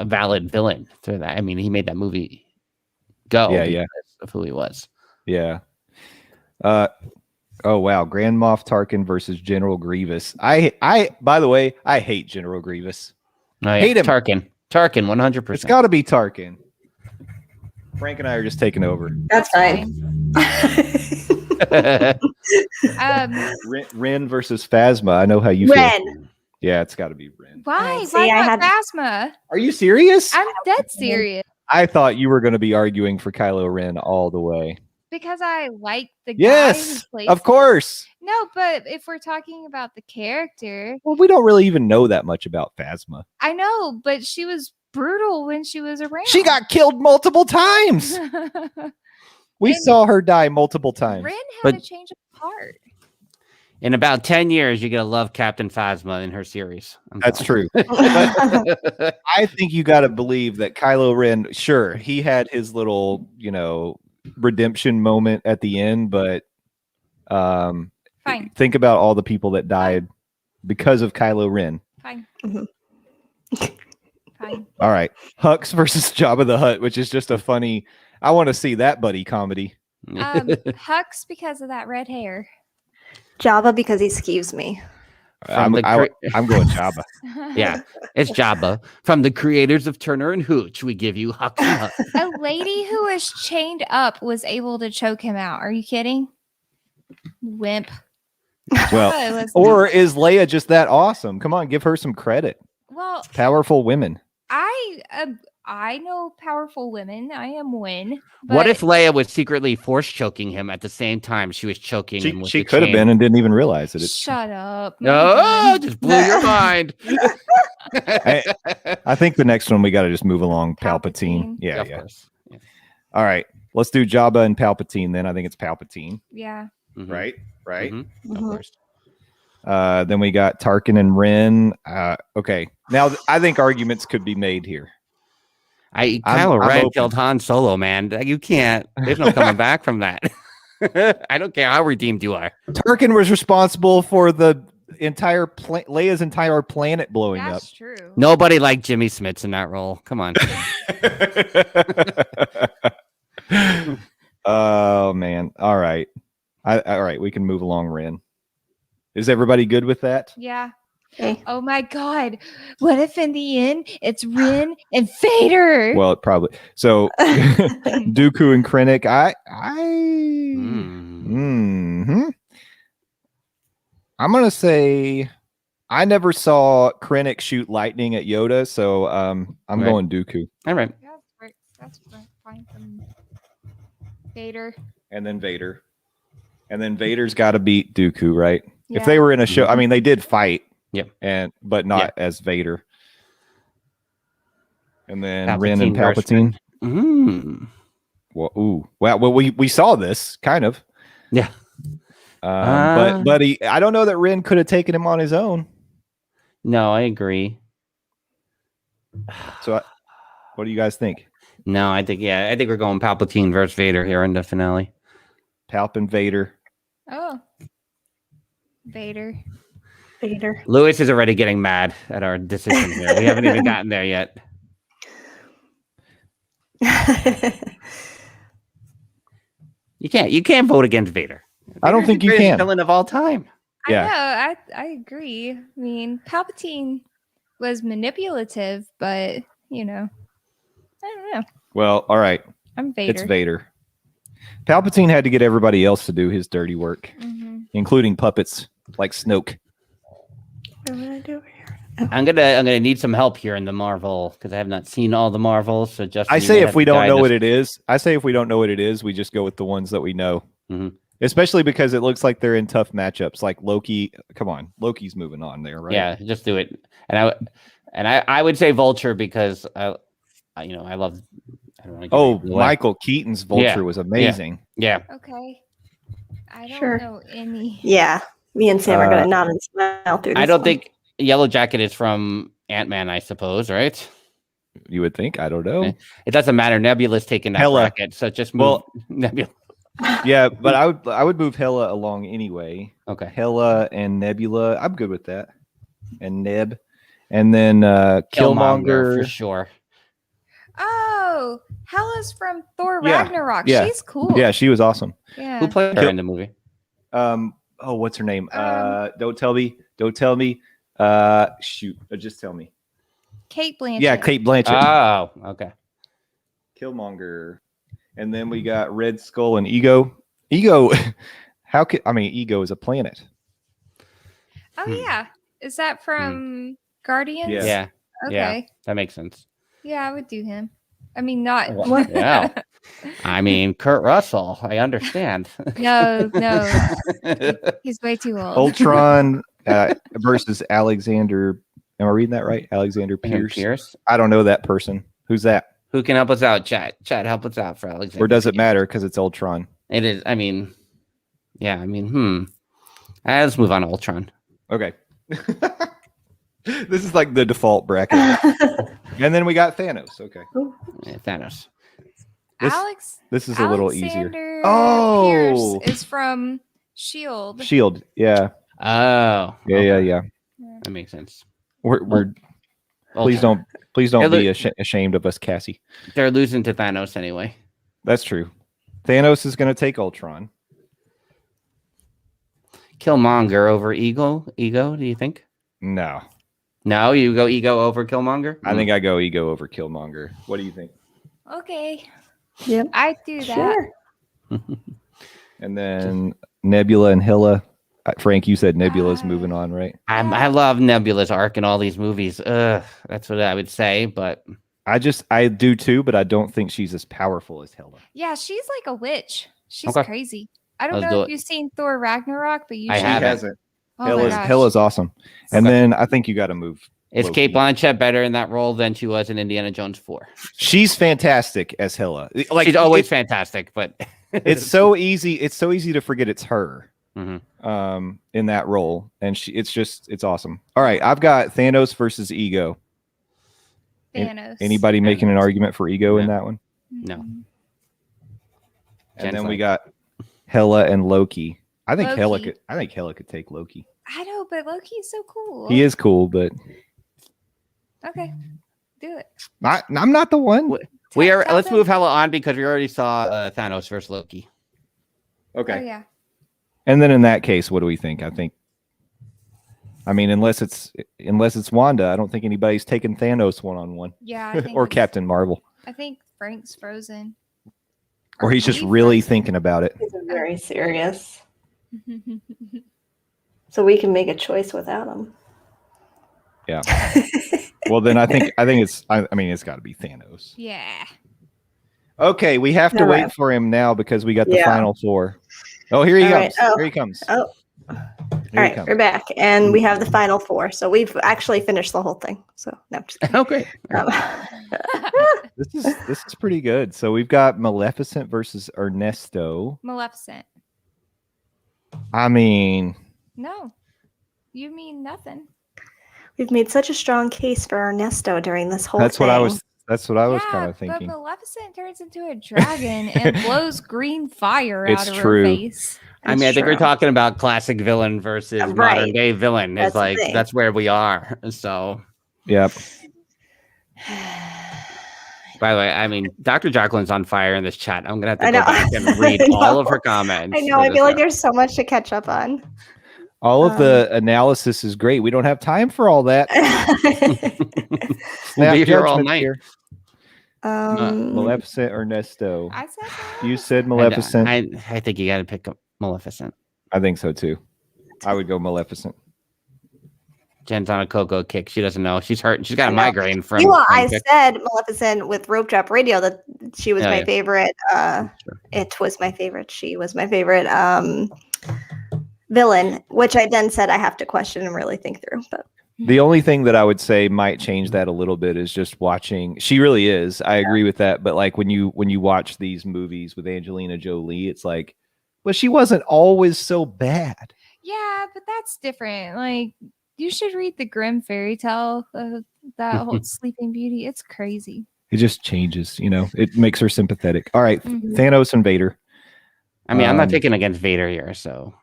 valid villain through that. I mean, he made that movie go. Yeah, because of who he was. Yeah. Oh wow, Grand Moff Tarkin versus General Grievous. I by the way, I hate General Grievous. Oh, yeah. Hate him. Tarkin, 100%. It's got to be Tarkin. Frank and I are just taking over. That's fine. Ren versus Phasma. I know how you feel. Ren. Yeah, it's got to be Ren. Why? See, Why I not had- Phasma? Are you serious? I'm dead serious I thought you were going to be arguing for Kylo Ren all the way. because I like the guy Yes, who plays of him. course. No, but if we're talking about the character, Well, we don't really even know that much about Phasma. I know, but she was brutal when she was around. She got killed multiple times. We And- saw her die multiple times. Ren had But- a change of heart. In about 10 years, you're going to love Captain Phasma in her series. That's true. true. I think you got to believe that Kylo Ren, sure, he had his little, redemption moment at the end, but Fine, think about all the people that died because of Kylo Ren. fine, Mhm. fine. All right. Hux versus Jabba the Hutt, which is just a funny. I want to see that buddy comedy. Hux because of that red hair. Jabba because he skews me. I'm going Jabba. Yeah, it's Jabba. From the creators of Turner and Hooch, we give you Hux and Hutt. A lady who was chained up was able to choke him out. Are you kidding? Wimp. Well, It was- or is Leia just that awesome? Come on, give her some credit. well, Powerful women. I know powerful women. I am one. What if Leia was secretly force choking him at the same time she was choking him with She the could have chain? been and didn't even realize it. Shut up. No, just blew your mind. I think the next one we got to just move along. Palpatine. Palpatine. Yeah, Of yeah. course. Yeah. All right, let's do Jabba and Palpatine. Then I think it's Palpatine, Yeah. Mhm. right? Mhm. Of Mhm. course. Then we got Tarkin and Ren. Okay, now I think arguments could be made here. Kylo I'm Ren open. killed Han Solo, man. You can't. There's no coming back from that. I don't care how redeemed you are. Tarkin was responsible for the entire Leia's entire planet blowing That's true. Nobody liked Jimmy Smits in that role. Come on. up. Oh man! All right, all right. We can move along. Ren, is everybody good with that? Yeah. Okay. Oh my God. What if in the end it's Ren and Vader? Well, it probably so. Dooku and Krennic. Mm. I'm gonna say I never saw Krennic shoot lightning at Yoda, so I'm Right. going Dooku, All right. That's fine from Vader. and then Vader, and then Vader's got to beat Dooku, right? Yeah. If they were in a show, I mean, they did fight, Yep. but not as Vader. And then Ren Palpatine and versus Palpatine. Mm. Well, ooh, well, we saw this kind of. Yeah. But I don't know that Ren could have taken him on his own. No, I agree. So, what do you guys think? No, I think we're going Palpatine versus Vader here in the finale. Palp and Vader. Oh. Vader. Vader. Lewis is already getting mad at our decision here. We haven't even gotten there yet. You can't vote against Vader. I don't Vader's think the you greatest can. villain of all time. Yeah. I know. I agree. I mean, Palpatine was manipulative, but I don't know. Well, all right. I'm Vader. It's Vader. Palpatine had to get everybody else to do his dirty work, Mhm. including puppets like Snoke. What would I do over here? I'm gonna need some help here in the Marvel because I have not seen all the Marvels. So just I say if we don't know what it is, we just go with the ones that we know. Mhm. Especially because it looks like they're in tough matchups. Like Loki, come on, Loki's moving on there, right? Yeah, just do it. And I would say Vulture because I love. I don't wanna give Oh, anything away. Michael Keaton's Vulture was amazing. Yeah. Okay. I don't Sure. know any. Yeah. Me and Sam are going to nod and smile through this I don't one. think Yellow Jacket is from Ant-Man. I suppose, right? You would think. I don't know. Okay. It doesn't matter. Nebula's taking that Hela. bracket, so just move Nebula. Yeah, but I would move Hela along anyway. Okay. Hela and Nebula, I'm good with that. And Neb, and then Killmonger Killmonger. for sure. Oh, Hela's from Thor Yeah, Ragnarok. yeah. She's cool. Yeah, she was awesome. Yeah. Who played her in the movie? What's her name? Don't tell me. Shoot, just tell me. Kate Blanchett. Yeah, Kate Blanchett. Oh, okay. Killmonger. And then we got Red Skull and Ego. Ego, Ego is a planet. Oh yeah. Is that from Guardians? Yeah. Yeah, Okay. that makes sense. Yeah, I would do him. I mean, not. Yeah. I mean, Kurt Russell. I understand. No. He's way too old. Ultron versus Alexander. Am I reading that right? Alexander Pierce. I don't know that person. Who's that? Who can help us out? Chat, help us out for Alexander. Or does it Pierce. matter because it's Ultron? It is. I mean, yeah. I mean, let's move on to Ultron. Okay. This is like the default bracket. And then we got Thanos. Okay. Yeah, Thanos. This is a little easier. Alexander Oh. Pierce is from Shield. Shield. Yeah. Oh. Yeah. That makes sense. We're please Ultron. don't Hey, be look- ashamed of us, Cassie. They're losing to Thanos anyway. That's true. Thanos is going to take Ultron. Killmonger over Ego? Ego, do you think? No. No, you go Ego over Killmonger? I think I go Ego over Killmonger. What do you think? Okay. Yep. I do that. Sure. And then Nebula and Hilla. Frank, you said Nebula's moving on, right? I love Nebula's arc in all these movies. That's what I would say, but I do too, but I don't think she's as powerful as Hilla. Yeah, she's like a witch. She's Okay. crazy. I don't Let's know do if it. you've seen Thor Ragnarok, but you I should. haven't. Oh my gosh. Hilla's awesome. And Okay. then I think you got to move. is Loki. Kate Blanchett better in that role than she was in Indiana Jones 4? She's fantastic as Hilla. Like She's always fantastic, but it's so easy. It's so easy to forget it's her. Mhm. In that role, and it's awesome. All right, I've got Thanos versus Ego. Thanos. Anybody making an argument for Ego in No. that one? No. Mhm. And Jen's then we like- got Hela and Loki. I think Hela Loki. could take Loki. I know, but Loki's so cool. He is cool, but Okay. Do it. I'm not the one. let's Tell them- move Hella on because we already saw Thanos versus Loki. Okay. Oh, yeah. And then in that case, what do we think? I mean, unless it's Wanda, I don't think anybody's taking Thanos one-on-one. Yeah. I think Or it's- Captain Marvel. I think Frank's frozen. Or he's just He really frozen. thinking about it. He's very serious. So we can make a choice without him. Yeah. Well, then I think it's got to be Thanos. Yeah. Okay, we have to All wait right. for him now because we got the Yeah. final four. Oh, here he All comes. right. Oh. Here he comes. Oh. Here All he right, comes. we're back, and we have the final four. So we've actually finished the whole thing. So no, I'm just kidding. Oh, great. Um, This is pretty good. So we've got Maleficent versus Ernesto. Maleficent. I mean, No. You mean nothing. we've made such a strong case for Ernesto during this whole that's thing. what I was Yeah, kind of but thinking. Maleficent turns into a dragon and blows green fire It's out of true. her face. I mean, I That's think we're true. talking about classic villain versus Right. modern day villain. That's It's the like thing. that's where we are. So, Yep. by the way, I mean, Dr. Jacqueline's on fire in this chat. I'm gonna have to I go know. back and read I know. all of her comments. I know. for I this feel like one. there's so much to catch up on. All of the analysis is great. We don't have time for all that. We'll be Snap here all judgment night. here. Maleficent, Ernesto. I said that. You said Maleficent. I think you got to pick up Maleficent. I think so too. I would go Maleficent. Jen's on a cocoa kick. She doesn't know. She's hurt. She's got I a know. migraine from. I said Maleficent with Rope Drop Radio that she was Oh, my yeah. favorite. Sure. It was my favorite. She was my favorite villain, which I then said I have to question and really think through. But The only thing that I would say might change that a little bit is just watching. She really is. I agree with that. But like when you watch these movies with Angelina Jolie, it's like, well, she wasn't always so bad. Yeah, but that's different. Like, you should read the Grimm fairy tale, that whole Sleeping Beauty. It's crazy. It just changes, It makes her sympathetic. All right, Mhm. Thanos and Vader. I mean, I'm not Um, picking against Vader here, so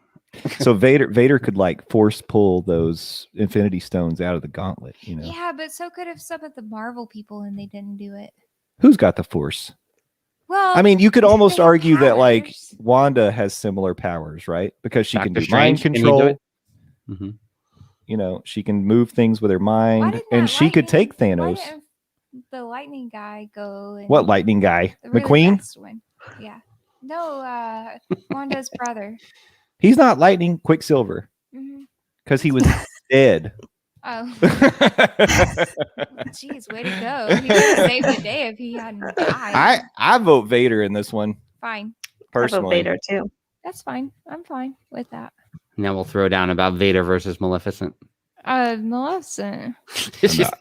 So Vader could like force pull those Infinity Stones out of the gauntlet. Yeah, but so could have some of the Marvel people, and they didn't do it. Who's got the Force? Well, I mean, you could almost they have argue that like powers. Wanda has similar powers, right? Because she can Doctor do Strange, mind can he do control. it? Mhm. She can move things with her Why mind, didn't and that she could take why Thanos. didn't the lightning guy go? And What lightning guy? the really McQueen? fast one? Yeah. No, Wanda's brother. He's not lightning. Quicksilver, Mhm. because he was dead. Oh, jeez, way to go! He would have saved the day if he hadn't died. I vote Vader in this one Fine, I vote personally. Vader too. that's fine. I'm fine with that. Now we'll throw down about Vader versus Maleficent. Maleficent. It's just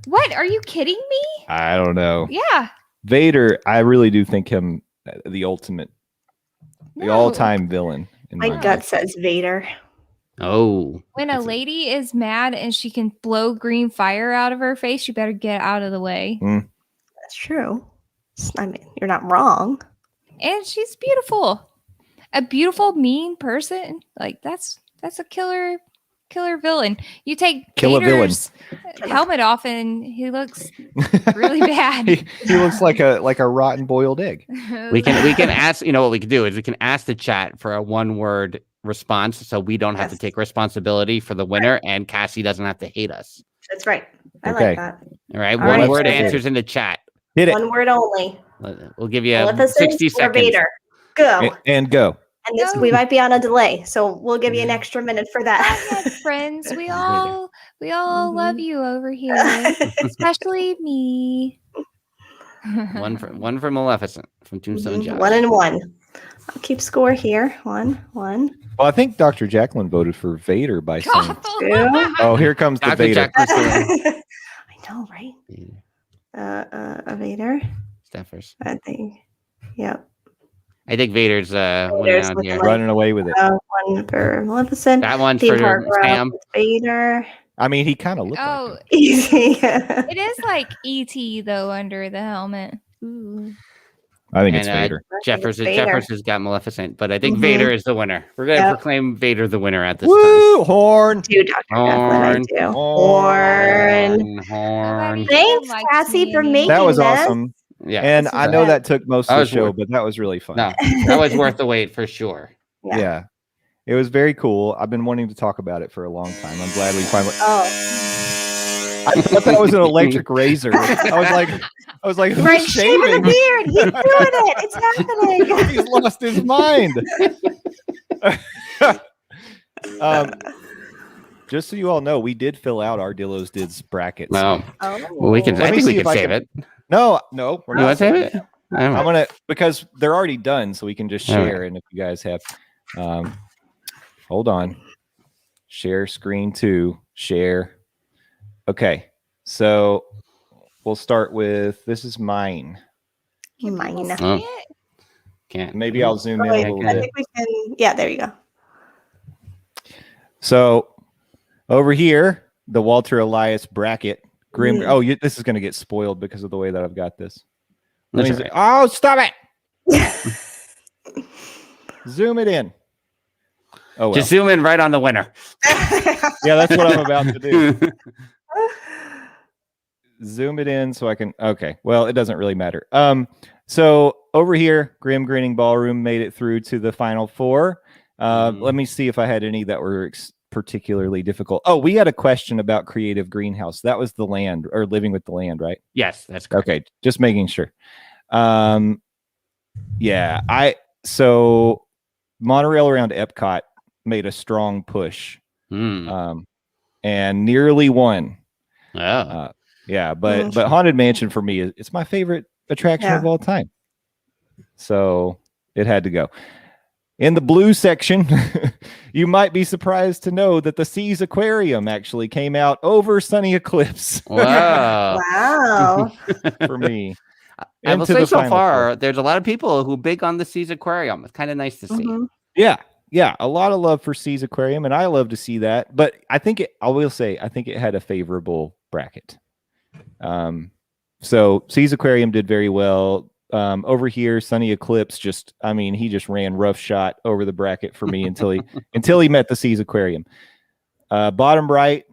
What? Are you kidding me? I don't know. Yeah. Vader, I really do think him the ultimate, the No. all-time villain. In My mind. gut says Vader. oh, When a lady is mad and she can blow green fire out of her face, you better get out of the way. That's true. I mean, you're not wrong. And she's beautiful. A beautiful, mean person. Like that's a killer killer villain. You take Kill a villain. Vader's helmet off, and he looks really bad. he looks like a rotten boiled egg. We can ask. You know what we can do is we can ask the chat for a 1-word response, so we don't have to take responsibility for the winner, and Cassie doesn't have to hate us. That's right. I Okay. like that. All right, All right, 1-word so- answers in the chat. Hit it. 1 word only. We'll give you Maleficent 60 or seconds. Vader. Go. And go. And this Go. we might be on a delay, so we'll give you an extra minute for Go that. ahead, friends. We all love you over here, Mhm. especially me. One for Maleficent from Tombstone Josh. 1 and 1. I'll keep score here. 1. Well, I think Dr. Jacqueline voted for Vader by saying, Two. "Oh, here comes the Dr. Vader." I know, right? A Vader. Steffers. I think. Yep. I think Vader's winning Vader's out looking here. like- Running away with it. 1 for Maleficent. That one's Team for Hargrove Sam. with Vader. I mean, he kind of looked like Oh, it. Easy. it is like ET though under the helmet. Ooh. I think it's And, Vader. Jeffers Vader. has got Maleficent, but I think Mhm. Vader is the winner. We're going to Yep. proclaim Vader the winner at this Woo! Horn. Do Dr. Horn. Jacqueline, I do. time. Horn. Horn. Nobody Thanks, likes Cassie, me for anymore. making That was this. awesome. Yeah. And This I was know good. that took most That of the was show, worth- but that was really fun. No, that was worth the wait for sure. Yeah. It was very cool. I've been wanting to talk about it for a long time. I'm glad we finally. Oh, I thought that was an electric razor. I was like, who's right. Shaving the shaving? beard. He's doing it. It's happening. He's lost his mind. Just so you all know, we did fill out our Dillo's Dids brackets. No, Oh. well, we can. Let I me think we see if can I save can- it. No, we're You not. want to save it? I'm gonna because they're already done, so we can just All right. share. And if you guys have, hold on, share screen 2, share. Okay, so we'll start with this is mine. Can people Mine. see Oh. it? Can't. Maybe I'll zoom in a Wait, little I bit. think we can. Yeah, there you go. So over here, the Walter Elias bracket. Grim. Mm. Oh, this is going to get spoiled because of the way that I've got this. That's Let me all Oh, stop it! Zoom it in. Oh, well. Just zoom in right on the winner. Yeah, that's what I'm about to do. Zoom it in so I can. Okay, well, it doesn't really matter. So over here, Grim Grinning Ballroom made it through to the final 4. Let me see if I had any that were particularly difficult. Oh, we had a question about creative greenhouse. That was the land or living with the land, right? Yes, that's correct. Okay, just making sure. Yeah, so Monorail around Epcot made a strong push, Mm. and nearly won. Oh. Yeah, but Haunted Mansion for me it's my favorite attraction of all time. So it had to go. In the blue section, you might be surprised to know that the Seas Aquarium actually came out over Sunny Eclipse Wow. Wow. for me. I will Into say the so final far, 4. there's a lot of people who big on the Seas Aquarium. It's kind of nice to see. Mhm. Yeah, a lot of love for Seas Aquarium, and I love to see that. But I think I think it had a favorable bracket. So Seas Aquarium did very well. Over here, Sunny Eclipse he just ran roughshod over the bracket for me until he met the Seas Aquarium. Bottom right,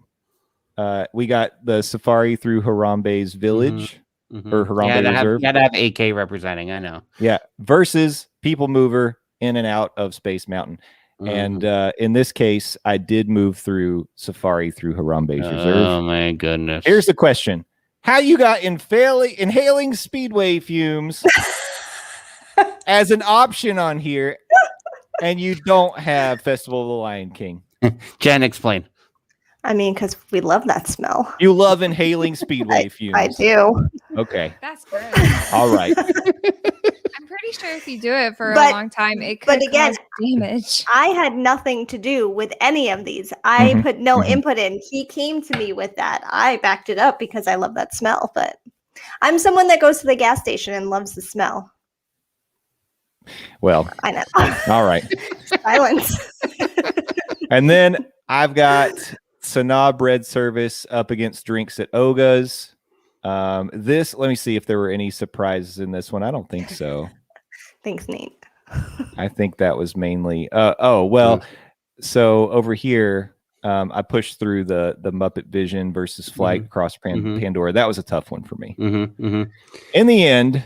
we got the Safari through Harambe's Village or Harambe Reserve. You gotta have AK representing. I know. Yeah, versus People Mover in and out of Space Mountain. And in this case, I did move through Safari through Harambe's Reserve. Oh my goodness. Here's the question. How you got inhaling speedway fumes as an option on here, and you don't have Festival of the Lion King? Jen, explain. I mean, because we love that smell. You love inhaling speedway fumes. I do. Okay. That's gross. All right. I'm pretty sure if you do it for But- a long time, it could but again, cause damage. I had nothing to do with any of these. I Mhm, put no mhm. input in. He came to me with that. I backed it up because I love that smell. But I'm someone that goes to the gas station and loves the smell. Well, I know. all right. Silence. And then I've got Sanaa bread service up against drinks at Oga's. Let me see if there were any surprises in this one. I don't think so. Thanks, Nate. I think that was mainly so over here I pushed through the Muppet Vision versus Flight across Pandora. That was a tough one for me. In the end,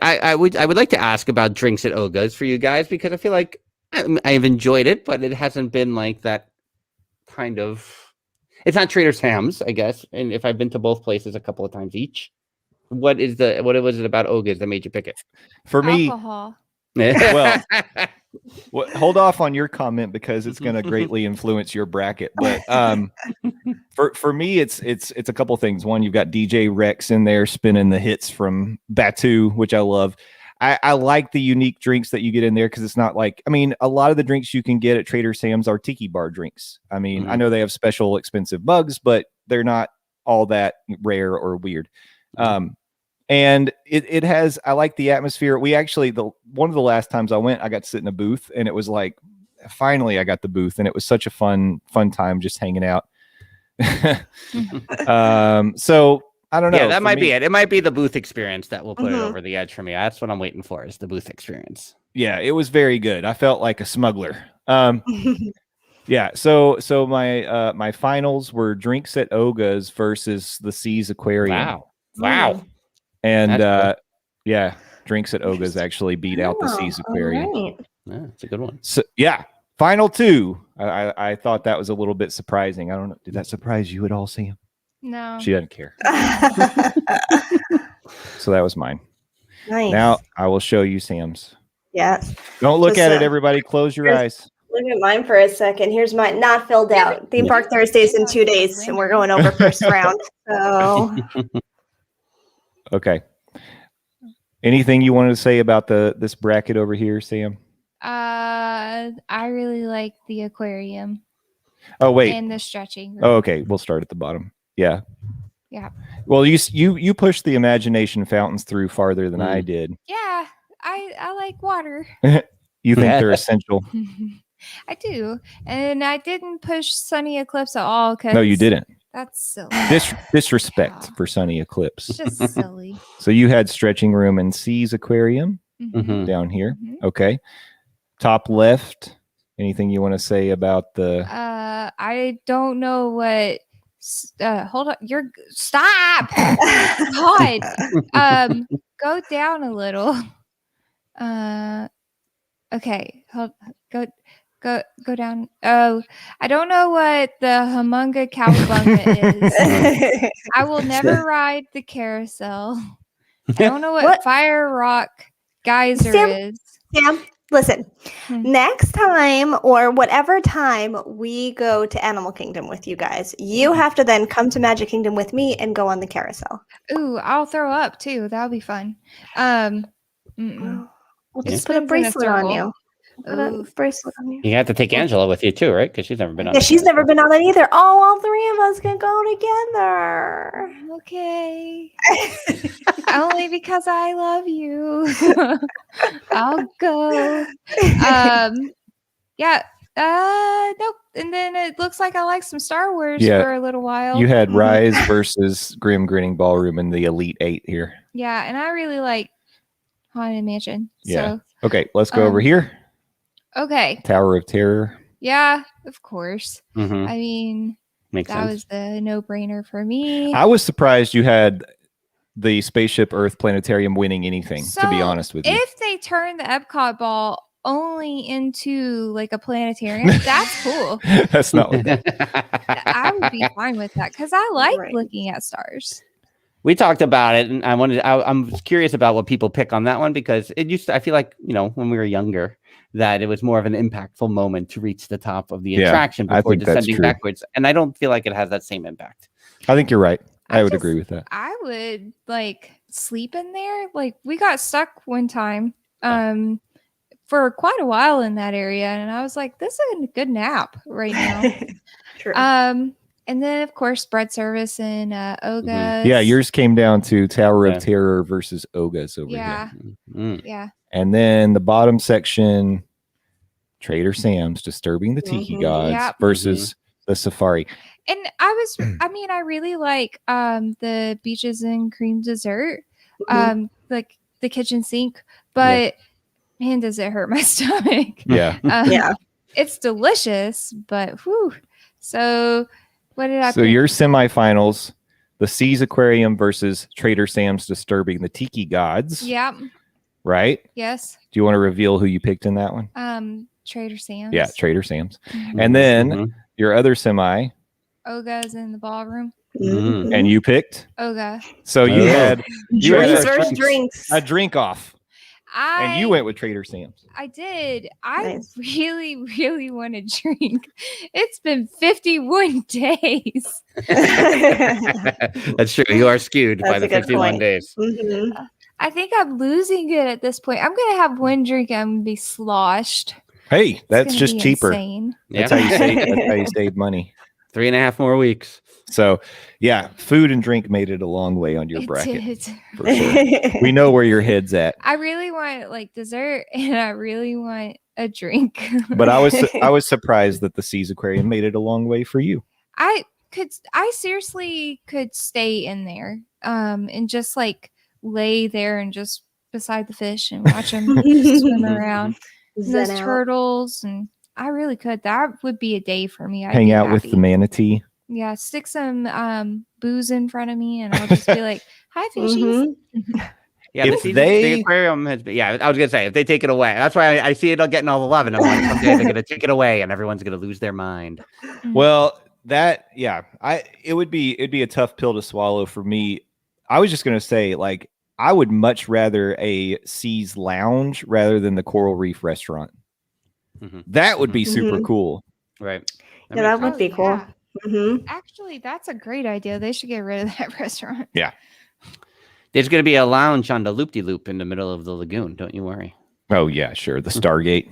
I would like to ask about drinks at Oga's for you guys, because I feel like I've enjoyed it, but it hasn't been like that kind of. It's not Trader Sam's, I guess. And if I've been to both places a couple of times each, what was it about Oga's that made you pick it? For me, alcohol. Well, hold off on your comment because it's going to greatly influence your bracket. But for me, it's a couple things. One, you've got DJ Rex in there spinning the hits from Batu, which I love. I like the unique drinks that you get in there because it's not like, I mean, a lot of the drinks you can get at Trader Sam's are tiki bar drinks. I mean, I know they have special expensive mugs, but they're not all that rare or weird. And it has, I like the atmosphere. We actually, one of the last times I went, I got to sit in a booth, and it was like, finally I got the booth, and it was such a fun time just hanging out. So I don't know. Yeah, that might be it. It might be the booth experience that will put it over the edge for me. That's what I'm waiting for, is the booth experience. Yeah, it was very good. I felt like a smuggler. Yeah, so my finals were drinks at Oga's versus the Seas Aquarium. Wow. And yeah, drinks at Oga's actually beat out the Seas Aquarium. Right. Yeah, it's a good one. So yeah, final two. I thought that was a little bit surprising. I don't know. Did that surprise you at all, Sam? No. She doesn't care. So that was mine. Nice. Now I will show you Sam's. Yes. Don't look at it, everybody. Close your eyes. Look at mine for a second. Here's mine, not filled out. Theme Park Thursdays in 2 days, and we're going over first round. So Okay. Anything you wanted to say about this bracket over here, Sam? I really like the aquarium. Oh wait. And the stretching room. Oh, okay. We'll start at the bottom. Yeah. Yeah. Well, you pushed the imagination fountains through farther than I did. Yeah. I like water. You think they're essential? I do. And I didn't push Sunny Eclipse at all. No, you didn't. That's silly. Disrespect for Sunny Eclipse. It's just silly. So you had stretching room and Seas Aquarium down here. Okay. Top left. Anything you want to say about the? I don't know what. Hold on. Stop. God. Go down a little. Okay. Go down. Oh, I don't know what the Humunga Cowabunga is. I will never ride the carousel. I don't know what Fire Rock Geyser is. Sam, listen. Next time or whatever time we go to Animal Kingdom with you guys, you have to then come to Magic Kingdom with me and go on the carousel. Ooh, I'll throw up too. That'll be fun. We'll just put a bracelet on you. Put a bracelet on you. You have to take Angela with you too, right? Because she's never been on. Yeah, she's never been on it either. Oh, all three of us can go together. Okay. Only because I love you. I'll go. Yeah. Nope. And then it looks like I like some Star Wars for a little while. You had Rise versus Grim Grinning Ballroom in the Elite 8 here. Yeah, and I really like Haunted Mansion. Yeah. So, okay, let's go over here. Okay. Tower of Terror. Yeah, of course. I mean, Makes that sense. was the no-brainer for me. I was surprised you had the Spaceship Earth Planetarium winning anything, to be honest with you. If they turn the Epcot ball only into like a planetarium, that's cool. That's not what I would be fine with that because I like looking at stars. We talked about it, and I'm curious about what people pick on that one, because it used to, I feel like, when we were younger, that it was more of an impactful moment to reach the top of the attraction before descending backwards. And I don't feel like it has that same impact. I think you're right. I would agree with that. I would like sleep in there. Like we got stuck one time for quite a while in that area. And I was like, this is a good nap right now. True. And then, of course, bread service and Oga's. Yeah, yours came down to Tower of Terror versus Oga's over here. Yeah. And then the bottom section, Trader Sam's Disturbing the Tiki Gods versus the Safari. And I really like the Beaches and Cream dessert, like the kitchen sink, but man, does it hurt my stomach. Yeah. Yeah. It's delicious, but whew. So what did I So pick? your semifinals, the Seas Aquarium versus Trader Sam's Disturbing the Tiki Gods. Yeah. Right? Yes. Do you want to reveal who you picked in that one? Trader Sam's. Yeah, Trader Sam's. Mhm. And then your other semi. Oga's in the ballroom. Mhm. And you picked? Oga. So you had Drinks a versus drinks. a drink off. And you went with Trader Sam's. I did. I Nice. really, really want to drink. It's been 51 days. That's true. You are skewed by That's the a good 51 point. days. Mhm. I think I'm losing it at this point. I'm going to have one drink and I'm going to be sloshed. Hey, It's that's gonna just be cheaper. insane. That's Yeah. how you save. That's how you save money. 3.5 more weeks. So, yeah, food and drink made it a long way on your It bracket. did. For sure. We know where your head's at. I really want like dessert and I really want a drink. But I was surprised that the Seas Aquarium made it a long way for you. I seriously could stay in there and just like lay there and just beside the fish and watch them swim around. And those Zen out. turtles, and I really could. That would be a day for me. I'd Hang be out with happy. the manatee. Yeah, stick some booze in front of me and I'll just be like, "Hi fishies." Mhm. Yeah, If the they- aquarium has been. Yeah, I was gonna say if they take it away, that's why I see it all getting all the love, and I'm like, someday they're gonna take it away, and everyone's gonna lose their mind. Well, it'd be a tough pill to swallow for me. I was just gonna say, like, I would much rather a Seas Lounge rather than the Coral Reef restaurant. Mhm. That would be super Mhm. cool. Right. Yeah, that would Oh, be cool. yeah. Mhm. Actually, that's a great idea. They should get rid of that restaurant. There's gonna be a lounge on the loop-de-loop in the middle of the lagoon. Don't you worry. Oh yeah, sure. The Stargate.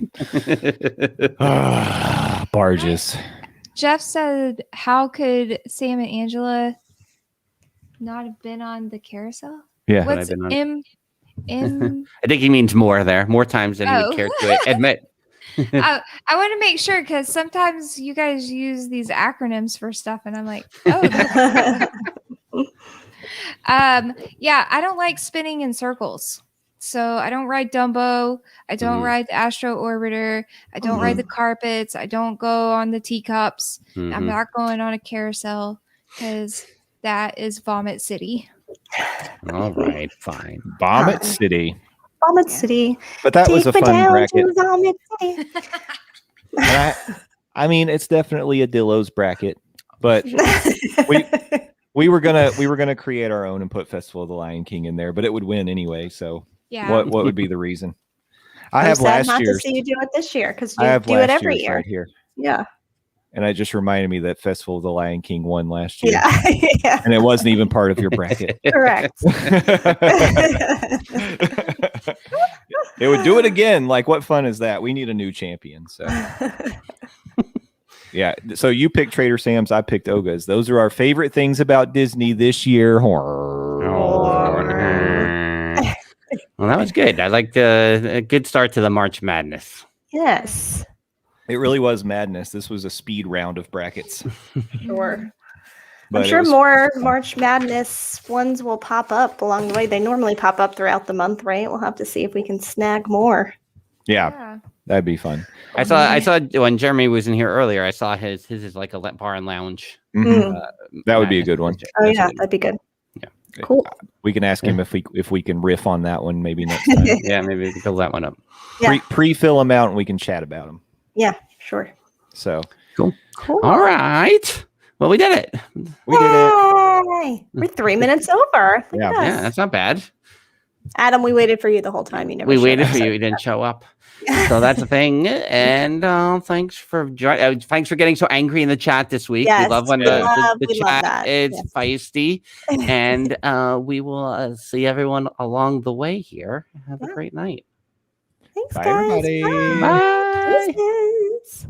Barges. Jeff said, "How could Sam and Angela not have been on the carousel?" Yeah. But What's I've been on- M? I think he means more there, more times than he Oh. would care to admit. I want to make sure because sometimes you guys use these acronyms for stuff, and I'm like, oh. Yeah, I don't like spinning in circles. So I don't ride Dumbo. I don't ride the Astro Orbiter. I don't ride the carpets. I don't go on the teacups. I'm Mhm. not going on a carousel because that is Vomit City. All right, fine. Vomit City. Vomit City. But that was a Take me fun down bracket. to Vomit City. And I mean, it's definitely a Dillo's bracket, but we were gonna create our own and put Festival of the Lion King in there, but it would win anyway. So Yeah. what would be the reason? I I'm have sad last not year's. to see you do it this year because I you have do it last every year's year. right here, Yeah. and it just reminded me that Festival of the Lion King won last year, Yeah. Yeah. and it wasn't even part of your bracket. Correct. It would do it again. Like, what fun is that? We need a new champion. So yeah. So you picked Trader Sam's. I picked Oga's. Those are our favorite things about Disney this year. Well, that was good. I liked a good start to the March Madness. Yes. It really was madness. This was a speed round of brackets. Sure. But I'm it sure was more fun. March Madness ones will pop up along the way. They normally pop up throughout the month, right? We'll have to see if we can snag more. Yeah, that'd be fun. I saw when Jeremy was in here earlier. I saw his is like a bar and lounge. Mhm. That would be a good one. Oh yeah, that'd be good. Yeah. Cool. We can ask him if we can riff on that one maybe next time. Yeah, maybe we can fill that one up. Yeah. Pre-fill them out and we can chat about them. Yeah, sure. So Cool. All right. Well, we did it. we did it. Yay! We're 3 minutes over. Look Yeah. at us. Yeah, that's not bad. Adam, we waited for you the whole time. You never. We showed waited up, for so- you. You didn't show up. So that's a thing. And thanks for thanks for getting so angry in the chat this week. Yes, we love when we the love chat that. is Yes. feisty. And we will see everyone along the way here. Have a Yeah. great night. Thanks, Bye, guys. everybody. Bye. Bye. Deuces.